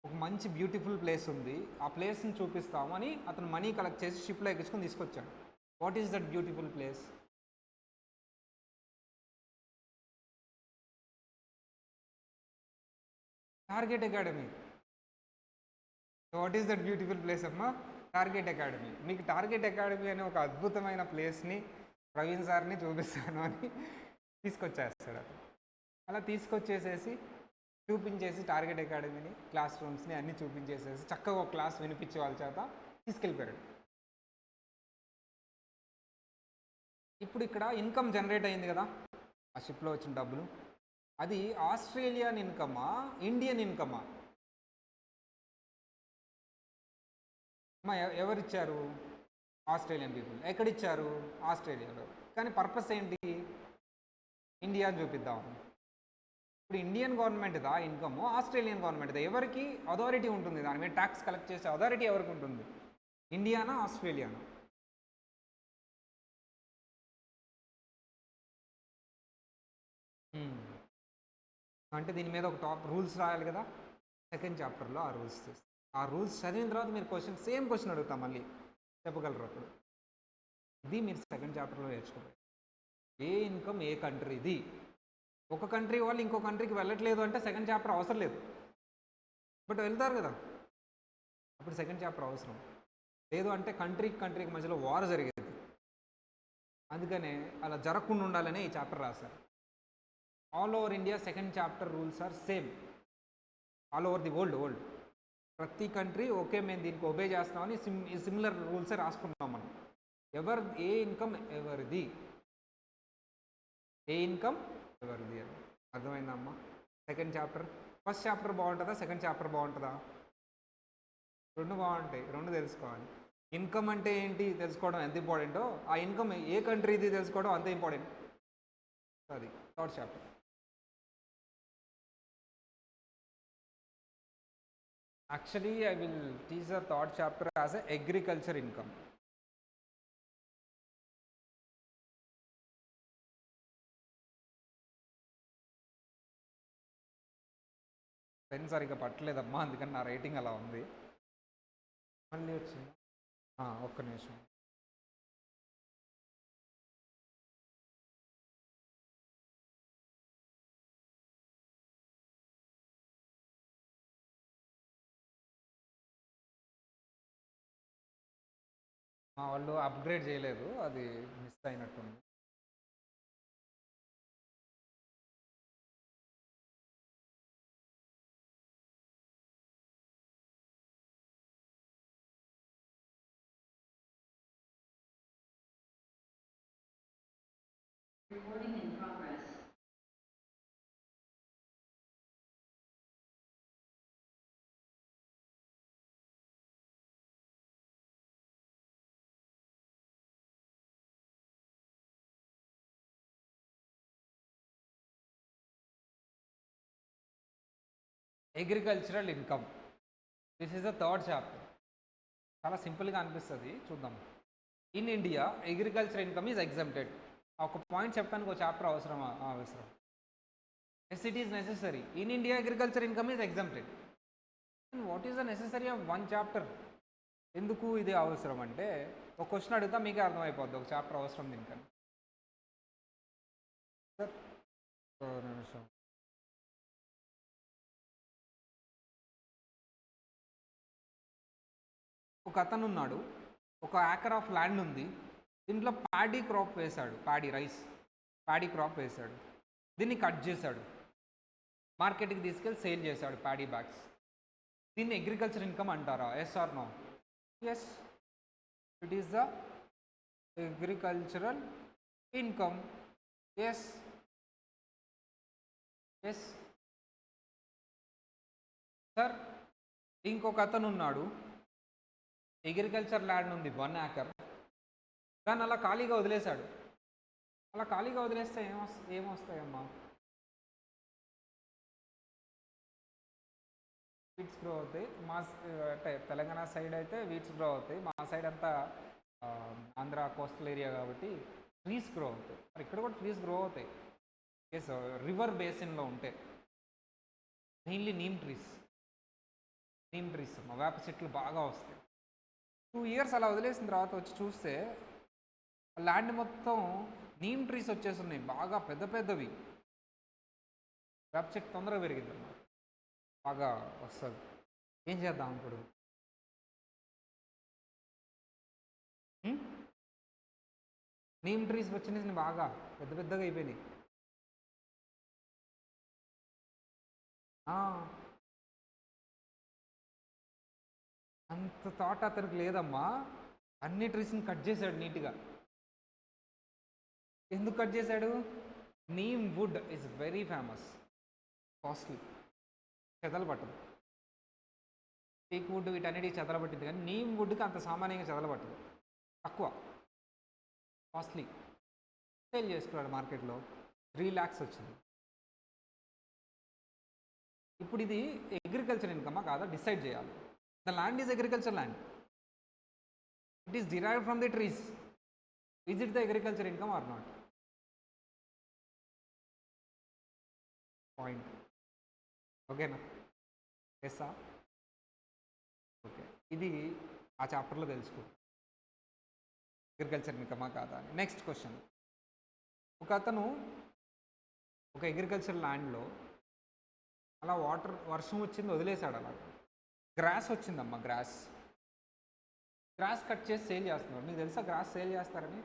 ఒక మంచి బ్యూటిఫుల్ ప్లేస్ ఉంది, ఆ ప్లేస్ని చూపిస్తామని అతను మనీ కలెక్ట్ చేసి షిప్లో ఎక్కించుకొని తీసుకొచ్చాడు. What is that beautiful place? Target Academy. What is that beautiful place అమ్మా? Target Academy. మీకు టార్గెట్ అకాడమీ అనే ఒక అద్భుతమైన ప్లేస్ని ప్రవీణ్ సార్ని చూపిస్తాను అని తీసుకొచ్చేస్తాడు అతను. అలా తీసుకొచ్చేసేసి చూపించేసి టార్గెట్ అకాడమీని, క్లాస్ రూమ్స్ని అన్నీ చూపించేసేసి చక్కగా ఒక క్లాస్ వినిపించే వాళ్ళ చేత తీసుకెళ్ళిపోయాడు. ఇప్పుడు ఇక్కడ ఇన్కమ్ జనరేట్ అయింది కదా, ఆ షిప్లో వచ్చిన డబ్బులు, అది ఆస్ట్రేలియన్ ఇన్కమా, ఇండియన్ ఇన్కమా? ఎవరిచ్చారు? Australian people. ఎక్కడిచ్చారు? ఆస్ట్రేలియాలో. కానీ పర్పస్ ఏంటి? ఇండియా చూపిద్దాం. ఇప్పుడు ఇండియన్ గవర్నమెంట్దా ఇన్కమ్, ఆస్ట్రేలియన్ గవర్నమెంట్దా? ఎవరికి అథారిటీ ఉంటుంది దాని మీద? ట్యాక్స్ కలెక్ట్ చేసే అథారిటీ ఎవరికి ఉంటుంది? ఇండియానా, ఆస్ట్రేలియానా? అంటే దీని మీద ఒక టాప్ రూల్స్ రాయాలి కదా, సెకండ్ చాప్టర్లో ఆ రూల్స్ చేస్తాం. ఆ రూల్స్ చదివిన తర్వాత మీరు సేమ్ క్వశ్చన్ అడుగుతాం, మళ్ళీ చెప్పగలరు అప్పుడు. ఇది మీరు సెకండ్ చాప్టర్లో నేర్చుకోవాలి. ఏ ఇన్కమ్ ఏ కంట్రీది? ఒక కంట్రీ వాళ్ళు ఇంకో కంట్రీకి వెళ్ళట్లేదు అంటే సెకండ్ చాప్టర్ అవసరం లేదు, బట్ వెళ్తారు కదా, అప్పుడు సెకండ్ చాప్టర్ అవసరం లేదు. అంటే కంట్రీకి మధ్యలో వార్ జరిగేది, అందుకనే అలా జరగకుండా ఉండాలనే ఈ చాప్టర్ రాశారు. All over India second chapter rules are same, all over the world. ప్రతి కంట్రీ ఓకే మేము దీనికి ఒబే చేస్తామని సిమిలర్ రూల్సే రాసుకుంటాం మనం. ఏ ఇన్కమ్ ఎవరిది, ఏ ఇన్కమ్ ఎవరిది అని. అర్థమైందమ్మా? Second chapter. ఫస్ట్ చాప్టర్ బాగుంటుందా, సెకండ్ చాప్టర్ బాగుంటుందా? రెండు బాగుంటాయి, రెండు తెలుసుకోవాలి. ఇన్కమ్ అంటే ఏంటి తెలుసుకోవడం ఎంత ఇంపార్టెంటో, ఆ ఇన్కమ్ ఏ కంట్రీది తెలుసుకోవడం అంతే ఇంపార్టెంట్. అది third chapter. Actually, I will teach the third chapter as a agriculture income. Pen సరిగ్గా పట్టలేదమ్మా, అందుకని నా రైటింగ్ అలా ఉంది. మళ్ళీ వచ్చింది, ఒక్క నిమిషం. మా వాళ్ళు అప్గ్రేడ్ చేయలేదు, అది మిస్ అయినట్టుంది. Recording in progress. Agricultural income, this is the third chapter. చాలా సింపుల్గా అనిపిస్తుంది, చూద్దాం. In India agriculture income is exempted. ఒక పాయింట్ చెప్పడానికి ఒక చాప్టర్ అవసరమా? అవసరం. Yes, it is necessary. In India agriculture income is exempted. What is the necessary of one chapter? ఎందుకు ఇది అవసరం అంటే, ఒక క్వశ్చన్ అడుగుతా మీకే అర్థమైపోద్ది ఒక చాప్టర్ అవసరం దీనికని. సార్ నిమిషం. ఒక అతను ఉన్నాడు, ఒక ఏకర్ ఆఫ్ ల్యాండ్ ఉంది, దీంట్లో ప్యాడీ క్రాప్ వేశాడు, ప్యాడీ క్రాప్ వేశాడు. దీన్ని కట్ చేశాడు, మార్కెట్కి తీసుకెళ్ళి సేల్ చేశాడు ప్యాడీ బ్యాగ్స్. దీన్ని అగ్రికల్చర్ ఇన్కమ్ అంటారా? Yes or no? Yes, it is the agricultural income. Yes yes sir. ఇంకొక అతను ఉన్నాడు, అగ్రికల్చర్ ల్యాండ్ ఉంది 1 ఏకర్, దాన్ని అలా ఖాళీగా వదిలేశాడు. అలా ఖాళీగా వదిలేస్తే ఏమొస్తాయమ్మా? వీట్స్ గ్రో అవుతాయి. మా అంటే తెలంగాణ సైడ్ అయితే వీట్స్ గ్రో అవుతాయి, మా సైడ్ అంతా ఆంధ్ర కోస్టల్ ఏరియా కాబట్టి ట్రీస్ గ్రో అవుతాయి. మరి ఇక్కడ కూడా ట్రీస్ గ్రో అవుతాయి. ఎస్, రివర్ బేసిన్లో ఉంటే మెయిన్లీ నీమ్ ట్రీస్ అమ్మ, వేప చెట్లు బాగా వస్తాయి. 2 ఇయర్స్ అలా వదిలేసిన తర్వాత వచ్చి చూస్తే ల్యాండ్ మొత్తం నీమ్ ట్రీస్ వచ్చేస్తున్నాయి, బాగా పెద్ద పెద్దవి. వేప చెట్టు తొందరగా పెరిగిద్దమ్మా, బాగా వస్తుంది. ఏం చేద్దాం ఇప్పుడు? నీమ్ ట్రీస్ వచ్చినాయి, బాగా పెద్ద పెద్దగా అయిపోయినాయి. అంత థాట్ అతనికి లేదమ్మా. అన్ని ట్రీస్ని కట్ చేశాడు నీట్గా. ఎందుకు కట్ చేశాడు? Neem wood is very famous, costly, చెదలు పట్టదు. టేక్ వుడ్ వీటన్నిటికి చెదలు పట్టింది, కానీ నీమ్ వుడ్కి అంత సామాన్యంగా చెదలు పట్టదు, తక్కువ, కాస్ట్లీ. సేల్ చేసుకున్నాడు మార్కెట్లో, 3 lakhs వచ్చింది. ఇప్పుడు ఇది అగ్రికల్చర్ ఇన్కమా కాదా డిసైడ్ చేయాలి. The land is agriculture land, it is derived from the trees. Is it the agriculture income or not? Point. ఓకేనా? ఎస్సా? ఓకే, ఇది ఆ చాప్టర్లో తెలుసుకో, అగ్రికల్చర్ ఇన్కమా కాదా అని. Next question. ఒక అతను ఒక అగ్రికల్చర్ ల్యాండ్లో అలా వర్షం వచ్చింది వదిలేశాడు, అలా గ్రాస్ వచ్చిందమ్మా, గ్రాస్ కట్ చేసి సేల్ చేస్తున్నారు. మీకు తెలుసా గ్రాస్ సేల్ చేస్తారని?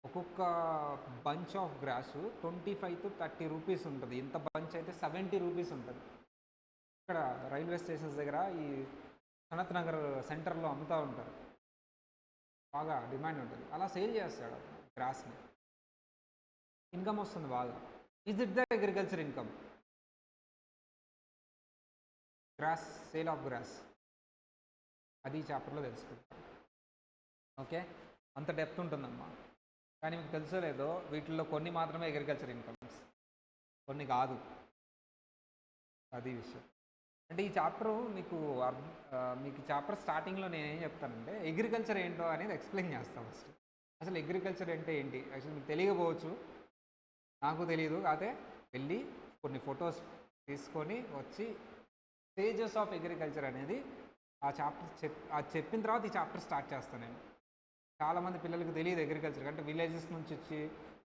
ఒక్కొక్క bunch of grass 25 to 30 rupees ఉంటుంది. ఇంత బంచ్ అయితే 70 రూపీస్ ఉంటుంది. ఇక్కడ రైల్వే స్టేషన్స్ దగ్గర ఈ సనత్ నగర్ సెంటర్లో అమ్ముతూ ఉంటారు, బాగా డిమాండ్ ఉంటుంది. అలా సేల్ చేస్తాడు అతను గ్రాస్ని, ఇన్కమ్ వస్తుంది బాగా. Is it the agriculture income? Grass, sale of grass, అది చాప్టర్లో తెలుసుకుంటాం. ఓకే, అంత డెప్త్ ఉంటుందమ్మా. కానీ మీకు తెలుసో లేదో, వీటిల్లో కొన్ని మాత్రమే అగ్రికల్చర్ ఇన్కమ్స్, కొన్ని కాదు, అది విషయం. అంటే ఈ చాప్టరు మీకు చాప్టర్ స్టార్టింగ్లో నేనేం చెప్తానంటే అగ్రికల్చర్ ఏంటో అనేది ఎక్స్ప్లెయిన్ చేస్తాను ఫస్ట్. అసలు అగ్రికల్చర్ అంటే ఏంటి, యాక్చువల్ మీకు తెలియకపోవచ్చు, నాకు తెలియదు. కాకపోతే వెళ్ళి కొన్ని ఫొటోస్ తీసుకొని వచ్చి స్టేజెస్ ఆఫ్ అగ్రికల్చర్ అనేది ఆ చాప్టర్ చెప్పిన తర్వాత ఈ చాప్టర్ స్టార్ట్ చేస్తాను నేను. చాలామంది పిల్లలకి తెలియదు అగ్రికల్చర్, అంటే విలేజెస్ నుంచి వచ్చి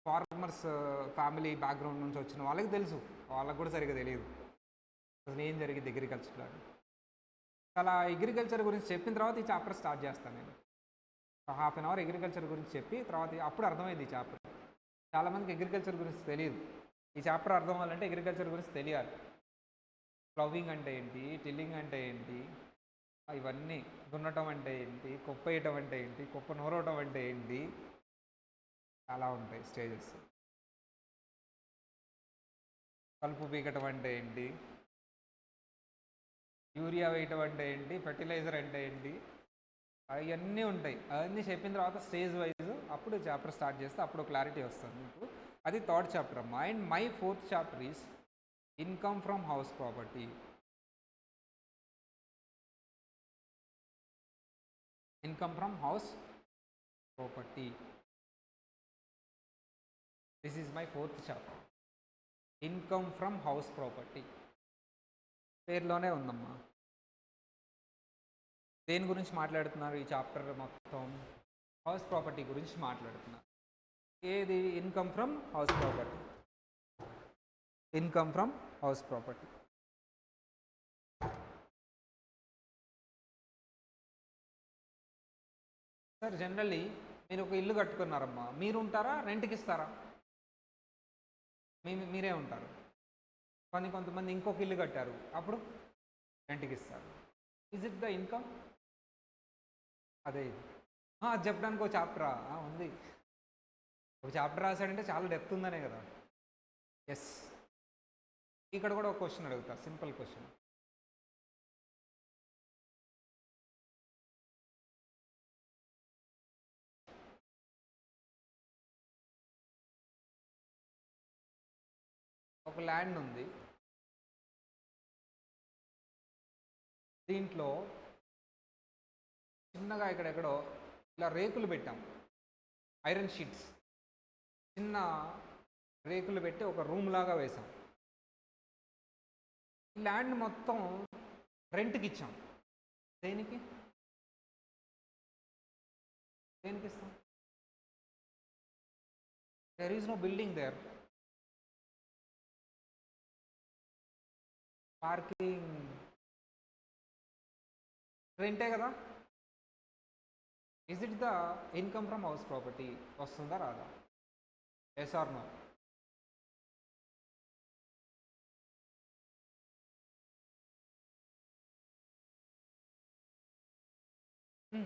ఫార్మర్స్ ఫ్యామిలీ బ్యాక్గ్రౌండ్ నుంచి వచ్చిన వాళ్ళకి తెలుసు, వాళ్ళకి కూడా సరిగ్గా తెలియదు అసలు ఏం జరిగింది అగ్రికల్చర్లో. అలా అగ్రికల్చర్ గురించి చెప్పిన తర్వాత ఈ చాప్టర్ స్టార్ట్ చేస్తాను నేను. హాఫ్ అన్ అవర్ అగ్రికల్చర్ గురించి చెప్పి తర్వాత అప్పుడు అర్థమైంది ఈ చాప్టర్. చాలామందికి అగ్రికల్చర్ గురించి తెలియదు. ఈ చాప్టర్ అర్థం అవ్వాలంటే అగ్రికల్చర్ గురించి తెలియాలి. ప్లవింగ్ అంటే ఏంటి, టిల్లింగ్ అంటే ఏంటి, ఇవన్నీ దున్నటం అంటే ఏంటి, కుప్ప వేయటం అంటే ఏంటి, కుప్ప నూరవటం అంటే ఏంటి, చాలా ఉంటాయి స్టేజెస్. కలుపు పీకటం అంటే ఏంటి, యూరియా వేయటం అంటే ఏంటి, ఫెర్టిలైజర్ అంటే ఏంటి, అవన్నీ ఉంటాయి. అవన్నీ చెప్పిన తర్వాత స్టేజ్ వైజ్ అప్పుడు చాప్టర్ స్టార్ట్ చేస్తే అప్పుడు క్లారిటీ వస్తుంది మీకు. అది థర్డ్ చాప్టర్ అమ్మా. And my fourth chapter is income from house property. Income from house property, this is my fourth chapter. Income from house property పేరులోనే ఉందమ్మా. దేని గురించి మాట్లాడుతున్నారు ఈ చాప్టర్ మొత్తం? హౌస్ ప్రాపర్టీ గురించి మాట్లాడుతున్నారు. ఏది? Income from house property. Income from house property. Sir generally మీరు ఒక ఇల్లు కట్టుకున్నారమ్మా, మీరు ఉంటారా రెంట్కి ఇస్తారా? మీరే ఉంటారు. కొంతమంది ఇంకొక ఇల్లు కట్టారు, అప్పుడు రెంట్కి ఇస్తారు. Is it the income? అదే ఇది. అది చెప్పడానికి ఒక చాప్టరా ఉంది. ఒక చాప్టర్ రాశాడంటే చాలా డెప్త్ ఉందనే కదా. ఎస్. ఇక్కడ కూడా ఒక క్వశ్చన్ అడుగుతా, సింపుల్ క్వశ్చన్. ఒక ల్యాండ్ ఉంది, దీంట్లో చిన్నగా ఇక్కడెక్కడో ఇలా రేకులు పెట్టాం, ఐరన్ షీట్స్, చిన్న రేకులు పెట్టి ఒక రూమ్ లాగా వేసాం. ల్యాండ్ మొత్తం రెంట్కి ఇచ్చాం. దేనికి ఇస్తాం? There is no building there. Parking రెంటే కదా. Is it the income from house property? వస్తుందా రాదా? Yes or no?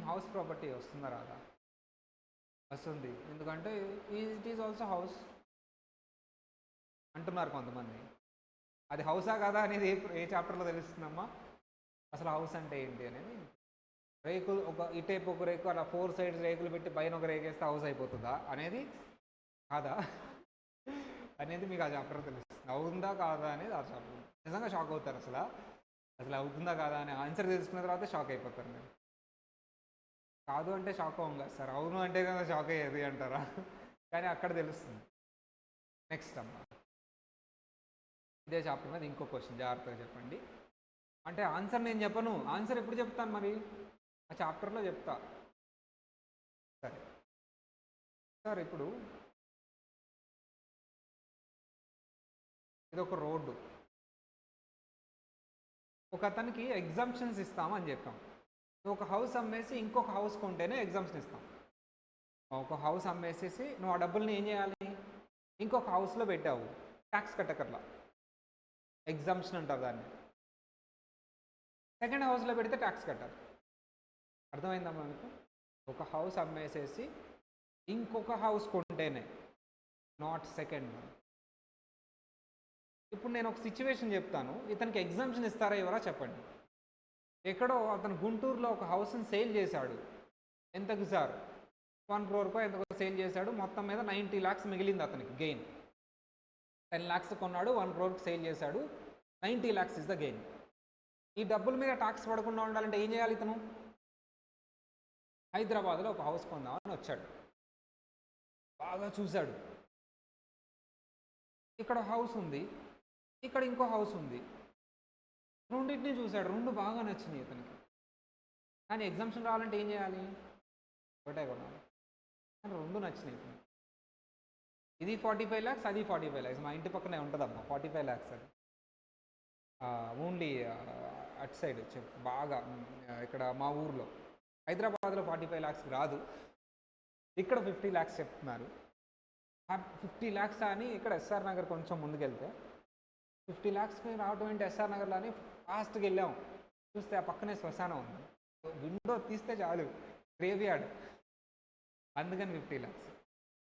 House property వస్తుందా రాదా? వస్తుంది. ఎందుకంటే ఇట్ ఈజ్ ఆల్సో హౌస్ అంటున్నారు కొంతమంది. అది హౌసా కాదా అనేది ఏ చాప్టర్లో తెలుస్తుందమ్మా? అసలు హౌస్ అంటే ఏంటి అనేది. రేకులు ఒక ఇటేపు ఒక రేకు అలా 4 సైడ్స్ రేకులు పెట్టి పైన ఒక రేకు వేస్తే హౌస్ అయిపోతుందా అనేది కాదా అనేది మీకు ఆ చాప్టర్ తెలుస్తుంది. అవుతుందా కాదా అనేది ఆ చాప్టర్. నిజంగా షాక్ అవుతారు. అసలు అవుతుందా కాదా అనే ఆన్సర్ తెలుసుకున్న తర్వాత షాక్ అయిపోతారు మీరు. కాదు అంటే షాక్ అవ్వం కదా సార్, అవును అంటే కదా షాక్ అయ్యేది అంటారా? కానీ అక్కడ తెలుస్తుంది. నెక్స్ట్ అమ్మా, ఇదే చాప్టర్ మీద ఇంకో క్వశ్చన్, జాగ్రత్తగా చెప్పండి. అంటే ఆన్సర్ నేను చెప్పను, ఆన్సర్ ఎప్పుడు చెప్తాను మరి? ఆ చాప్టర్లో చెప్తా. సరే సార్, ఇప్పుడు ఇది ఒక రోడ్డు, ఒక అతనికి ఎగ్జామ్షన్స్ ఇస్తామని చెప్పాం. నువ్వు ఒక హౌస్ అమ్మేసి ఇంకొక హౌస్ కొంటేనే ఎగ్జామ్షన్ ఇస్తాం. ఒక హౌస్ అమ్మేసేసి నువ్వు ఆ డబ్బుల్ని ఏం చేయాలి? ఇంకొక హౌస్లో పెట్టావు, ట్యాక్స్ కట్టకర్లా, ఎగ్జామ్షన్ అంటారు దాన్ని. సెకండ్ హౌస్లో పెడితే ట్యాక్స్ కట్టాలి. అర్థమైందమ్మా మీకు? ఒక హౌస్ అమ్మేసేసి ఇంకొక హౌస్ కొంటేనే, నాట్ సెకండ్ వన్. ఇప్పుడు నేను ఒక సిచ్యువేషన్ చెప్తాను, ఇతనికి ఎగ్జామ్షన్ ఇస్తారా ఎవరా చెప్పండి. ఎక్కడో అతను గుంటూరులో ఒక హౌస్ని సేల్ చేశాడు. ఎంతకు సార్? 1 crore ఎంతకు సేల్ చేశాడు. మొత్తం మీద 90 lakhs మిగిలింది అతనికి గెయిన్. 10 lakhs కొన్నాడు, 1 crore సేల్ చేశాడు, 90 lakhs ఇస్ ద గెయిన్. ఈ డబ్బుల మీద ట్యాక్స్ పడకుండా ఉండాలంటే ఏం చేయాలి ఇతను? హైదరాబాద్లో ఒక హౌస్ కొందామని వచ్చాడు, బాగా చూశాడు, ఇక్కడ హౌస్ ఉంది, ఇక్కడ ఇంకో హౌస్ ఉంది, రెండింటిని చూశాడు, రెండు బాగా నచ్చినాయి ఇతనికి. కానీ ఎగ్జామ్షన్ రావాలంటే ఏం చేయాలి? ఒకటే కొనాలి, కానీ రెండు నచ్చినాయి ఇతనికి. ఇది 45 lakhs, అది 45 lakhs. మా ఇంటి పక్కనే ఉంటుందమ్మా 45 lakhs అది. ఓన్లీ అటు సైడ్ బాగా ఇక్కడ మా ఊర్లో. హైదరాబాద్లో 45 lakhs రాదు, ఇక్కడ 50 lakhs చెప్తున్నారు. 50 lakhs అని ఇక్కడ ఎస్ఆర్ నగర్ కొంచెం ముందుకెళ్తే 50 lakhsకి రావటం ఏంటి? ఎస్ఆర్ నగర్లో అని ఫాస్ట్గా వెళ్ళాం, చూస్తే ఆ పక్కనే శ్మశానం ఉంది, విండో తీస్తే చాలు గ్రేవ్ యార్డ్. అందుకని 50 lakhs,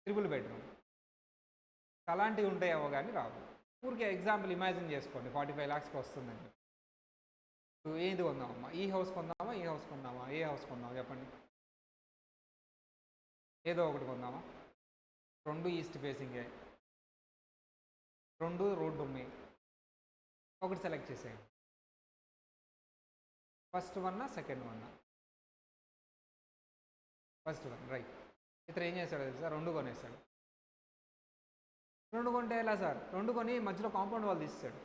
ట్రిపుల్ బెడ్రూమ్. అలాంటివి ఉంటాయేమో కానీ రావు. ఊరికే ఎగ్జాంపుల్ ఇమాజిన్ చేసుకోండి, 45 lakhsకి వస్తుందండి. ఏది కొందామమ్మా? ఈ హౌస్ కొందామా, ఈ హౌస్ కొందామా, ఏ హౌస్ కొందామా చెప్పండి? ఏదో ఒకటి కొందామా? రెండు ఈస్ట్ ఫేసింగే, రెండు రోడ్డు ఉన్నాయి, ఒకటి సెలెక్ట్ చేసేయండి. ఫస్ట్ వన్నా సెకండ్ వన్నా? First one, right. ఇతను ఏం చేశాడు తెలుసా? రెండు కొనేసాడు. రెండు కొంటే ఎలా సార్? రెండు కొని మధ్యలో కాంపౌండ్ వాల్ తీసాడు,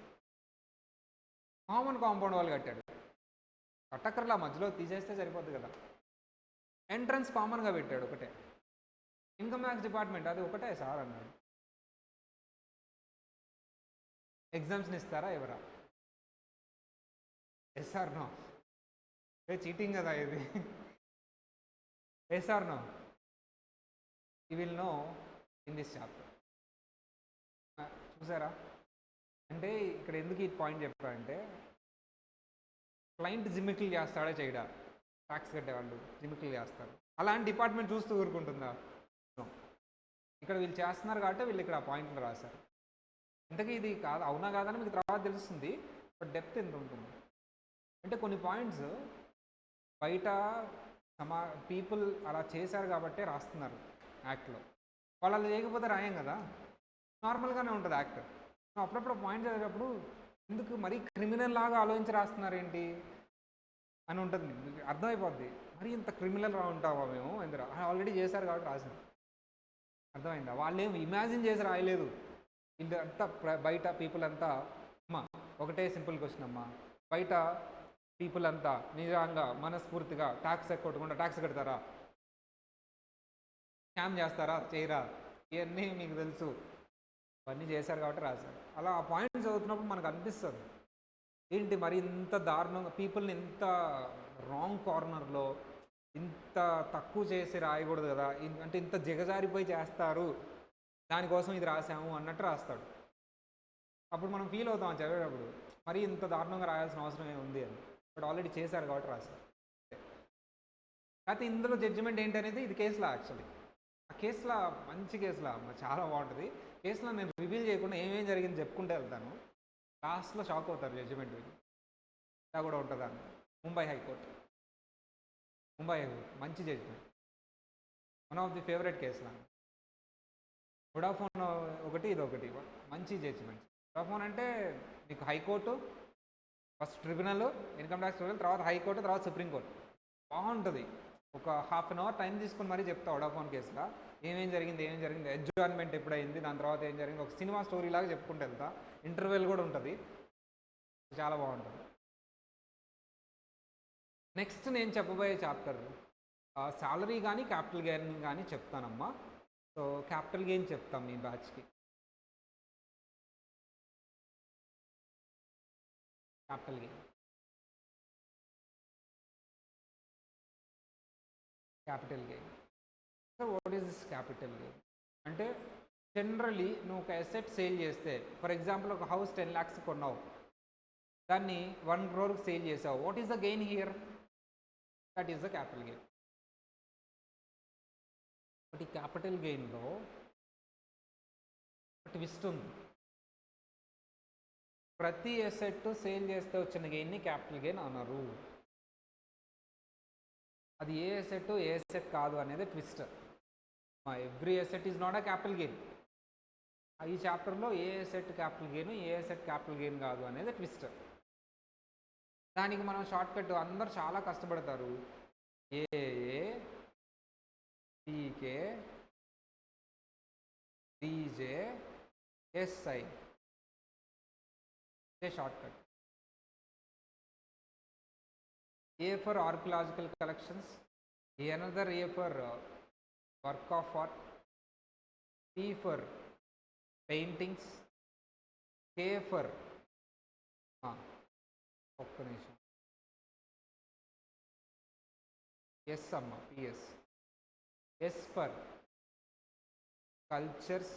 కామన్ కాంపౌండ్ వాల్ కట్టాడు. కట్టక్కర్లా, మధ్యలో తీసేస్తే సరిపోద్ది కదా. ఎంట్రన్స్ కామన్గా పెట్టాడు ఒకటే. ఇన్కమ్ ట్యాక్స్ డిపార్ట్మెంట్ అది ఒకటే సార్ అన్నాడు. ఎగ్జామ్స్ని ఇస్తారా ఎవరా? Yes or no? చీటింగ్ కదా ఇది. Yes or no? You will know in this chapter. చూసారా? అంటే ఇక్కడ ఎందుకు ఈ పాయింట్ చెప్పారంటే, క్లయింట్ జిమిక్లు చేస్తాడే చేయడా? ట్యాక్స్ కట్టేవాళ్ళు జిమిక్లు చేస్తారు. అలాంటి డిపార్ట్మెంట్ చూస్తూ ఊరుకుంటుందా? ఇక్కడ వీళ్ళు చేస్తున్నారు కాబట్టి వీళ్ళు ఇక్కడ ఆ పాయింట్లు రాశారు. ఇంతకీ ఇది కాదు, అవునా కాదని మీకు తర్వాత తెలుస్తుంది. బట్ డెప్త్ ఎంత ఉంటుంది అంటే, కొన్ని పాయింట్స్ బయట పీపుల్ అలా చేశారు కాబట్టే రాస్తున్నారు యాక్ట్లో. వాళ్ళు అలా చేయకపోతే రాయం కదా, నార్మల్గానే ఉంటుంది యాక్ట్. అప్పుడప్పుడు పాయింట్ చదివేటప్పుడు ఎందుకు మరీ క్రిమినల్ లాగా ఆలోచించి రాస్తున్నారు ఏంటి అని ఉంటుంది, అర్థమైపోద్ది. మరి ఇంత క్రిమినల్ రా ఉంటావా మేము? ఎందుకు ఆల్రెడీ చేశారు కాబట్టి రాసాం. అర్థమైందా? వాళ్ళు ఏం ఇమాజిన్ చేసి రాయలేదు. వీళ్ళు అంతా బయట పీపుల్ అంతా అమ్మా, ఒకటే సింపుల్ క్వశ్చన్ అమ్మా, బయట పీపుల్ అంతా నిజంగా మనస్ఫూర్తిగా ట్యాక్స్ కొట్టకుండా ట్యాక్స్ కడతారా? స్కామ్ చేస్తారా? చేయరా? ఇవన్నీ మీకు తెలుసు, అవన్నీ చేశారు కాబట్టి రాశారు. అలా ఆ పాయింట్ చదువుతున్నప్పుడు మనకు అనిపిస్తుంది, ఏంటి మరి ఇంత దారుణంగా పీపుల్ని ఇంత రాంగ్ కార్నర్లో ఇంత తక్కువ చేసి రాయకూడదు కదా, అంటే ఇంత దిగజారిపోయి చేస్తారు, దానికోసం ఇది రాసాము అన్నట్టు రాస్తాడు. అప్పుడు మనం ఫీల్ అవుతాం చదివేటప్పుడు, మరి ఇంత దారుణంగా రాయాల్సిన అవసరం ఏముంది అని. బట్ ఆల్రెడీ చేశారు కాబట్టి రాశారు. అయితే ఇందులో జడ్జిమెంట్ ఏంటనేది ఇది కేసులో యాక్చువల్లీ. ఆ కేసులో మంచి కేసులో చాలా బాగుంటుంది. కేసులో నేను రివీల్ చేయకుండా ఏమేం జరిగింది చెప్పుకుంటూ వెళ్తాను. లాస్ట్లో షాక్ అవుతారు జడ్జిమెంట్. ఇలా కూడా ఉంటుందా? ముంబై హైకోర్టు, ముంబై హైకోర్టు మంచి judgment, one of the favourite కేసులో. వొడాఫోన్ ఒకటి, ఇది ఒకటి మంచి జడ్జిమెంట్. వొడాఫోన్ అంటే మీకు high court, first tribunal, income tax tribunal, తర్వాత హైకోర్టు, తర్వాత సుప్రీంకోర్టు. బాగుంటుంది. ఒక హాఫ్ అన్ అవర్ టైం తీసుకుని మరీ చెప్తా వొడాఫోన్ కేసులో ఏమేం జరిగింది, అడ్జాయిన్మెంట్ ఎప్పుడైంది, దాని తర్వాత ఏం జరిగింది, ఒక సినిమా స్టోరీ లాగా చెప్పుకుంటూ వెళ్తా. ఇంటర్వెల్ కూడా ఉంటుంది, చాలా బాగుంటుంది. నెక్స్ట్ నేను చెప్పబోయే చాప్టర్ సాలరీ కానీ క్యాపిటల్ గెయిన్ కానీ చెప్తానమ్మా. సో క్యాపిటల్ గెయిన్ చెప్తాం మీ బ్యాచ్కి. Capital gain, capital gain. So what is this capital gain అంటే, జనరలీ నువ్వు ఒక అసెట్ సేల్ చేస్తే, ఫర్ ఎగ్జాంపుల్ ఒక హౌస్ 10 lakhs కొన్నావు, దాన్ని 1 crore సేల్ చేసావు. What is the gain here? That is the capital gain. But ఈ క్యాపిటల్ గెయిన్లో ట్విస్ట్ ఉంది. ప్రతి అసెట్ సేల్ చేస్తే వచ్చిన గెయిన్ని క్యాపిటల్ గెయిన్ అనరు. అది ఏ అసెట్ కాదు అనేది twist. Every asset is not a capital gain. ఈ చాప్టర్లో ఏ అసెట్ క్యాపిటల్ గెయిన్, ఏ అసెట్ క్యాపిటల్ గెయిన్ కాదు అనేది ట్విస్ట్. దానికి మనం షార్ట్కట్ అందరు చాలా కష్టపడతారు. ఏఏ, పీకే, డీజే, ఎస్ఐ ఇదే shortcut. A for archaeological collections, another A for work of art, P for paintings, K for ఒక్క నిమిషం ఎస్ అమ్మ PS, S for cultures,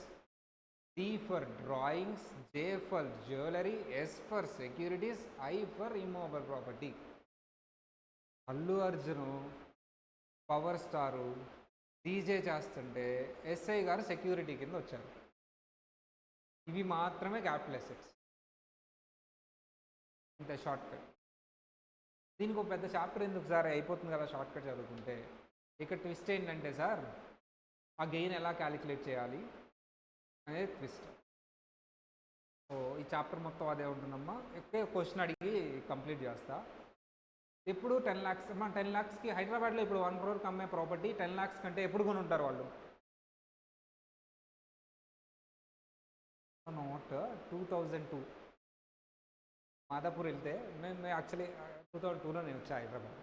D for drawings, J for jewelry, S for securities, I for immobile property. Allu Arjun power star DJ చేస్తుంటే ఎస్ఐ గారు సెక్యూరిటీ కింద వచ్చారు. ఇవి మాత్రమే క్యాపిటల్ అసెట్స్. ఇంత షార్ట్ కట్. దీనికి ఒక పెద్ద చాప్టర్ ఎందుకు సార్, అయిపోతుంది కదా షార్ట్ కట్ చదువుకుంటే. ఇక్కడ ట్విస్ట్ ఏంటంటే సార్, ఆ గెయిన్ ఎలా క్యాలిక్యులేట్ చేయాలి అనేది ట్విస్ట్. సో ఈ చాప్టర్ మొత్తం అదే ఉంటుందమ్మా. ఎక్కువ క్వశ్చన్ అడిగి కంప్లీట్ చేస్తా. ఇప్పుడు 10 lakhs అమ్మా, 10 lakhsకి హైదరాబాద్లో ఇప్పుడు 1 crore అమ్మే ప్రాపర్టీ 10 lakhs కంటే ఎప్పుడు కొని ఉంటారు వాళ్ళు? నాట్ 2002 మాదాపూర్ వెళ్తే మేము యాక్చువల్లీ 2002లో నేను వచ్చా హైదరాబాద్.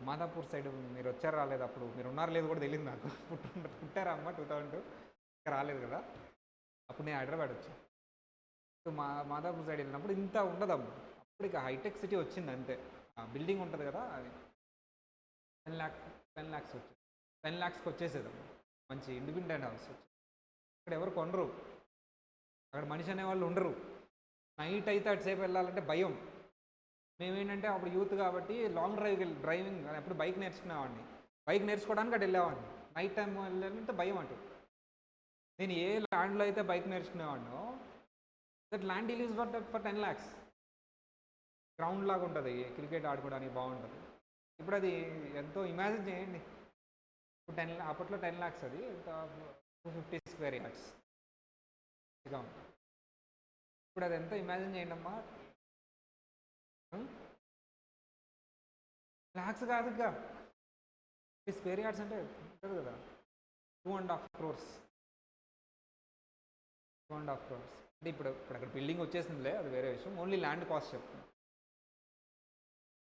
మాదాపూర్ సైడ్ మీరు వచ్చారు రాలేదు, అప్పుడు మీరు ఉన్నారు లేదు కూడా తెలియదు నాకు. పుట్టారా అమ్మ 2002 రాలేదు కదా, అప్పుడు నేను హైదరాబాద్ వచ్చాను. సో మాదాపూర్ సైడ్ వెళ్ళినప్పుడు ఇంత ఉండదమ్మా. అప్పుడు ఇక హైటెక్ సిటీ వచ్చింది అంతే. బిల్డింగ్ ఉంటుంది కదా, అది 10 lakhs వచ్చింది. 10 lakhsకి వచ్చేసేదమ్మా, మంచి ఇండిపెండెంట్ హౌస్ వచ్చి. ఇక్కడ ఎవరు కొనరు, అక్కడ మనిషి అనేవాళ్ళు ఉండరు. నైట్ అయితే అటుసేపు వెళ్ళాలంటే భయం. మేమేంటంటే అప్పుడు యూత్ కాబట్టి లాంగ్ డ్రైవింగ్ ఎప్పుడు బైక్ నేర్చుకునేవాడిని. బైక్ నేర్చుకోవడానికి అటు వెళ్ళేవాడిని. నైట్ టైం వెళ్ళాలంటే భయం అటు. నేను ఏ ల్యాండ్లో అయితే బైక్ నేర్చుకునేవాడినో that land deal is for 10 lakhs. Ground లాగా ఉంటుంది, క్రికెట్ ఆడుకోవడానికి బాగుంటుంది. ఇప్పుడు అది ఎంతో ఇమాజిన్ చేయండి. ఇప్పుడు అప్పట్లో 10 lakhs, అది 250 square yards ఇగా ఉంటుంది. ఇప్పుడు అది ఎంత ఇమాజిన్ చేయండి అమ్మా. లాక్స్ కాదు, ఇక 50 square yards అంటే ఉంటుంది కదా, 2.5 crores. 2.5 crores అంటే ఇప్పుడు అక్కడ బిల్డింగ్ వచ్చేసిందిలే, అది వేరే విషయం. ఓన్లీ ల్యాండ్ కాస్ట్ చెప్తుంది.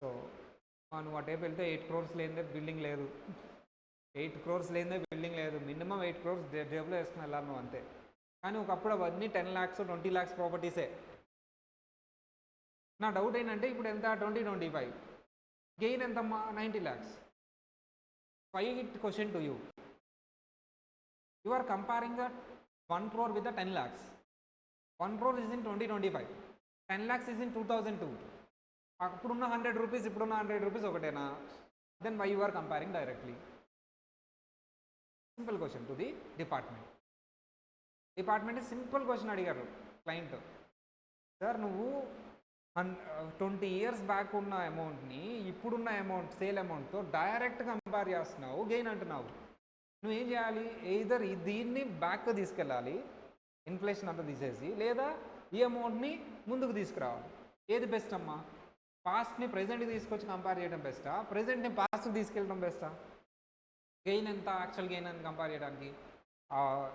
సో నువ్వు అటేపు వెళ్తే 8 crores లేనిదే బిల్డింగ్ లేదు. 8 crores లేనిదే బిల్డింగ్ లేదు. మినిమం 8 crores జేబులో వేసుకుని వెళ్ళాలి నువ్వు, అంతే. కానీ ఒకప్పుడు అవన్నీ 10 lakhs 20 lakhs ప్రాపర్టీసే. నా డౌట్ ఏంటంటే ఇప్పుడు ఎంత 2025 గెయిన్ ఎంతమ్మా? 90 lakhs. Why it question to you? You are comparing the 1 crore with the 10 lakhs. 1 crore is in 2025. 10 lakhs is in 2002. అప్పుడున్న 100 rupees ఇప్పుడున్న 100 rupees ఒకటేనా? Then why you are comparing directly? Simple question to the department. Department simple question అడిగారు క్లయింట్. సార్ నువ్వు 20 years బ్యాక్ ఉన్న అమౌంట్ని ఇప్పుడున్న అమౌంట్, సేల్ అమౌంట్తో డైరెక్ట్ కంపేర్ చేస్తున్నావు, గెయిన్ అంటున్నావు. నువ్వేం చేయాలి? ఎయిదర్ దీన్ని బ్యాక్ తీసుకెళ్ళాలి, ఇన్ఫ్లేషన్ అంతా తీసేసి, లేదా ఈ అమౌంట్ని ముందుకు తీసుకురావాలి. ఏది బెస్ట్ అమ్మా? పాస్ట్ని ప్రెజెంట్కి తీసుకొచ్చి కంపేర్ చేయడం బెస్టా, ప్రెజెంట్ని పాస్ట్కి తీసుకెళ్ళడం బెస్టా? గెయిన్ ఎంత, యాక్చువల్ గెయిన్ అని కంపేర్ చేయడానికి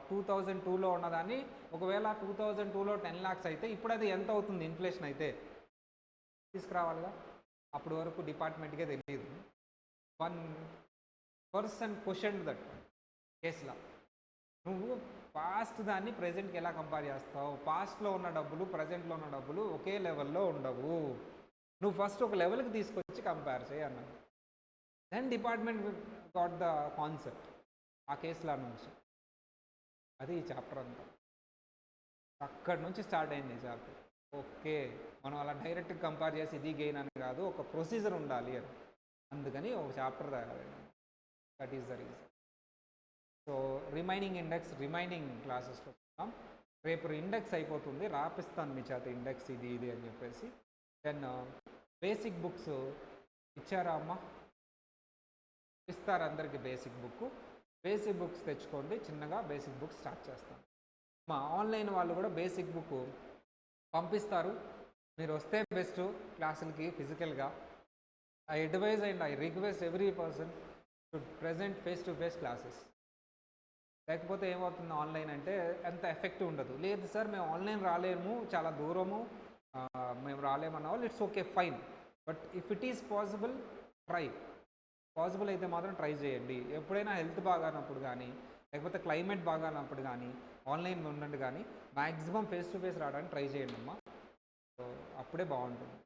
2002లో ఉన్నదాన్ని ఒకవేళ 2002లో 10 lakhs అయితే ఇప్పుడు అది ఎంత అవుతుంది ఇన్ఫ్లేషన్ అయితే తీసుకురావాలిగా. అప్పటి వరకు డిపార్ట్మెంట్కే తెలియదు. 1 person క్వశ్చన్ దట్ కేసులో. నువ్వు పాస్ట్ దాన్ని ప్రజెంట్కి ఎలా కంపేర్ చేస్తావు? పాస్ట్లో ఉన్న డబ్బులు ప్రజెంట్లో ఉన్న డబ్బులు ఒకే లెవెల్లో ఉండవు. నువ్వు ఫస్ట్ ఒక లెవెల్కి తీసుకొచ్చి కంపేర్ చేయి అన్నాడు. Then department got the concept ఆ కేసులో నుంచి. అది ఈ చాప్టర్ అంతా. అక్కడి నుంచి స్టార్ట్ అయింది ఈ చాప్టర్. ఓకే, మనం అలా డైరెక్ట్గా కంపేర్ చేసి ఇది గెయిన్ అని కాదు, ఒక ప్రొసీజర్ ఉండాలి అని. అందుకని ఒక చాప్టర్ తయారైంది. That is the reason. So remaining index remaining క్లాసెస్లో చూద్దాం. రేపు ఇండెక్స్ అయిపోతుంది, రాపిస్తాను మీ చేత ఇండెక్స్ ఇది అని చెప్పేసి. దెన్ బేసిక్ బుక్స్ ఇచ్చారా అమ్మా? ఇస్తారు అందరికీ బేసిక్ బుక్. బేసిక్ బుక్స్ తెచ్చుకోండి, చిన్నగా బేసిక్ బుక్స్ స్టార్ట్ చేస్తాను. మా ఆన్లైన్ వాళ్ళు కూడా బేసిక్ బుక్ పంపిస్తారు. మీరు వస్తే బెస్ట్ క్లాసులకి ఫిజికల్గా. I advise and I request every person to present face to face classes. లేకపోతే ఏమవుతుంది ఆన్లైన్ అంటే అంత ఎఫెక్టివ్ ఉండదు. లేదు సార్ మేము ఆన్లైన్ రాలేము, చాలా దూరము, మేము రాలేమన్న వాళ్ళు it's okay fine. But if it is possible try. Possible అయితే మాత్రం ట్రై చేయండి. ఎప్పుడైనా హెల్త్ బాగానప్పుడు కానీ, లేకపోతే క్లైమేట్ బాగానప్పుడు కానీ ఆన్లైన్ ఉండండి, కానీ మ్యాక్సిమం ఫేస్ టు ఫేస్ రావడానికి ట్రై చేయండి అమ్మా. సో అప్పుడే బాగుంటుంది.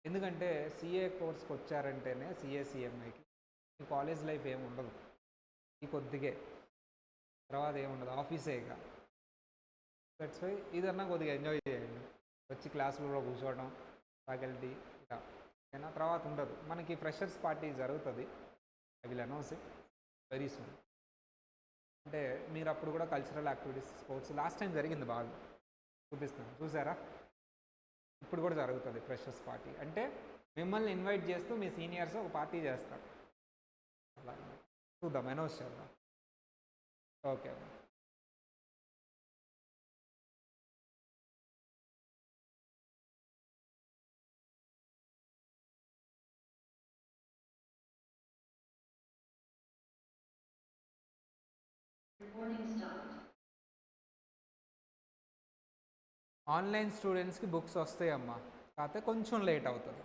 ఎందుకంటే సీఏ కోర్స్కి వచ్చారంటేనే సిఏసిఎంఐకి ఈ కాలేజ్ లైఫ్ ఏమి ఉండదు, ఈ కొద్దిగే, తర్వాత ఏముండదు, ఆఫీసే ఇక. దట్స్ వై ఇదన్నా కొద్దిగా ఎంజాయ్ చేయండి. వచ్చి క్లాసులో కూర్చోవడం, ఫ్యాకల్టీ ఇక అయినా తర్వాత ఉండదు. మనకి ఫ్రెషర్స్ పార్టీ జరుగుతుంది, I will announce it very soon. అంటే మీరు అప్పుడు కూడా cultural activities, sports last time జరిగింది బాగా, చూపిస్తాను చూసారా. ఇప్పుడు కూడా జరుగుతుంది ఫ్రెషర్స్ పార్టీ. అంటే మిమ్మల్ని ఇన్వైట్ చేస్తూ మీ సీనియర్స్ ఒక పార్టీ చేస్తారు. అలా చూద్దాం, అనౌన్స్ చేద్దాం. ఓకే. ఆన్లైన్ స్టూడెంట్స్కి బుక్స్ వస్తాయమ్మా, కాకపోతే కొంచెం లేట్ అవుతుంది.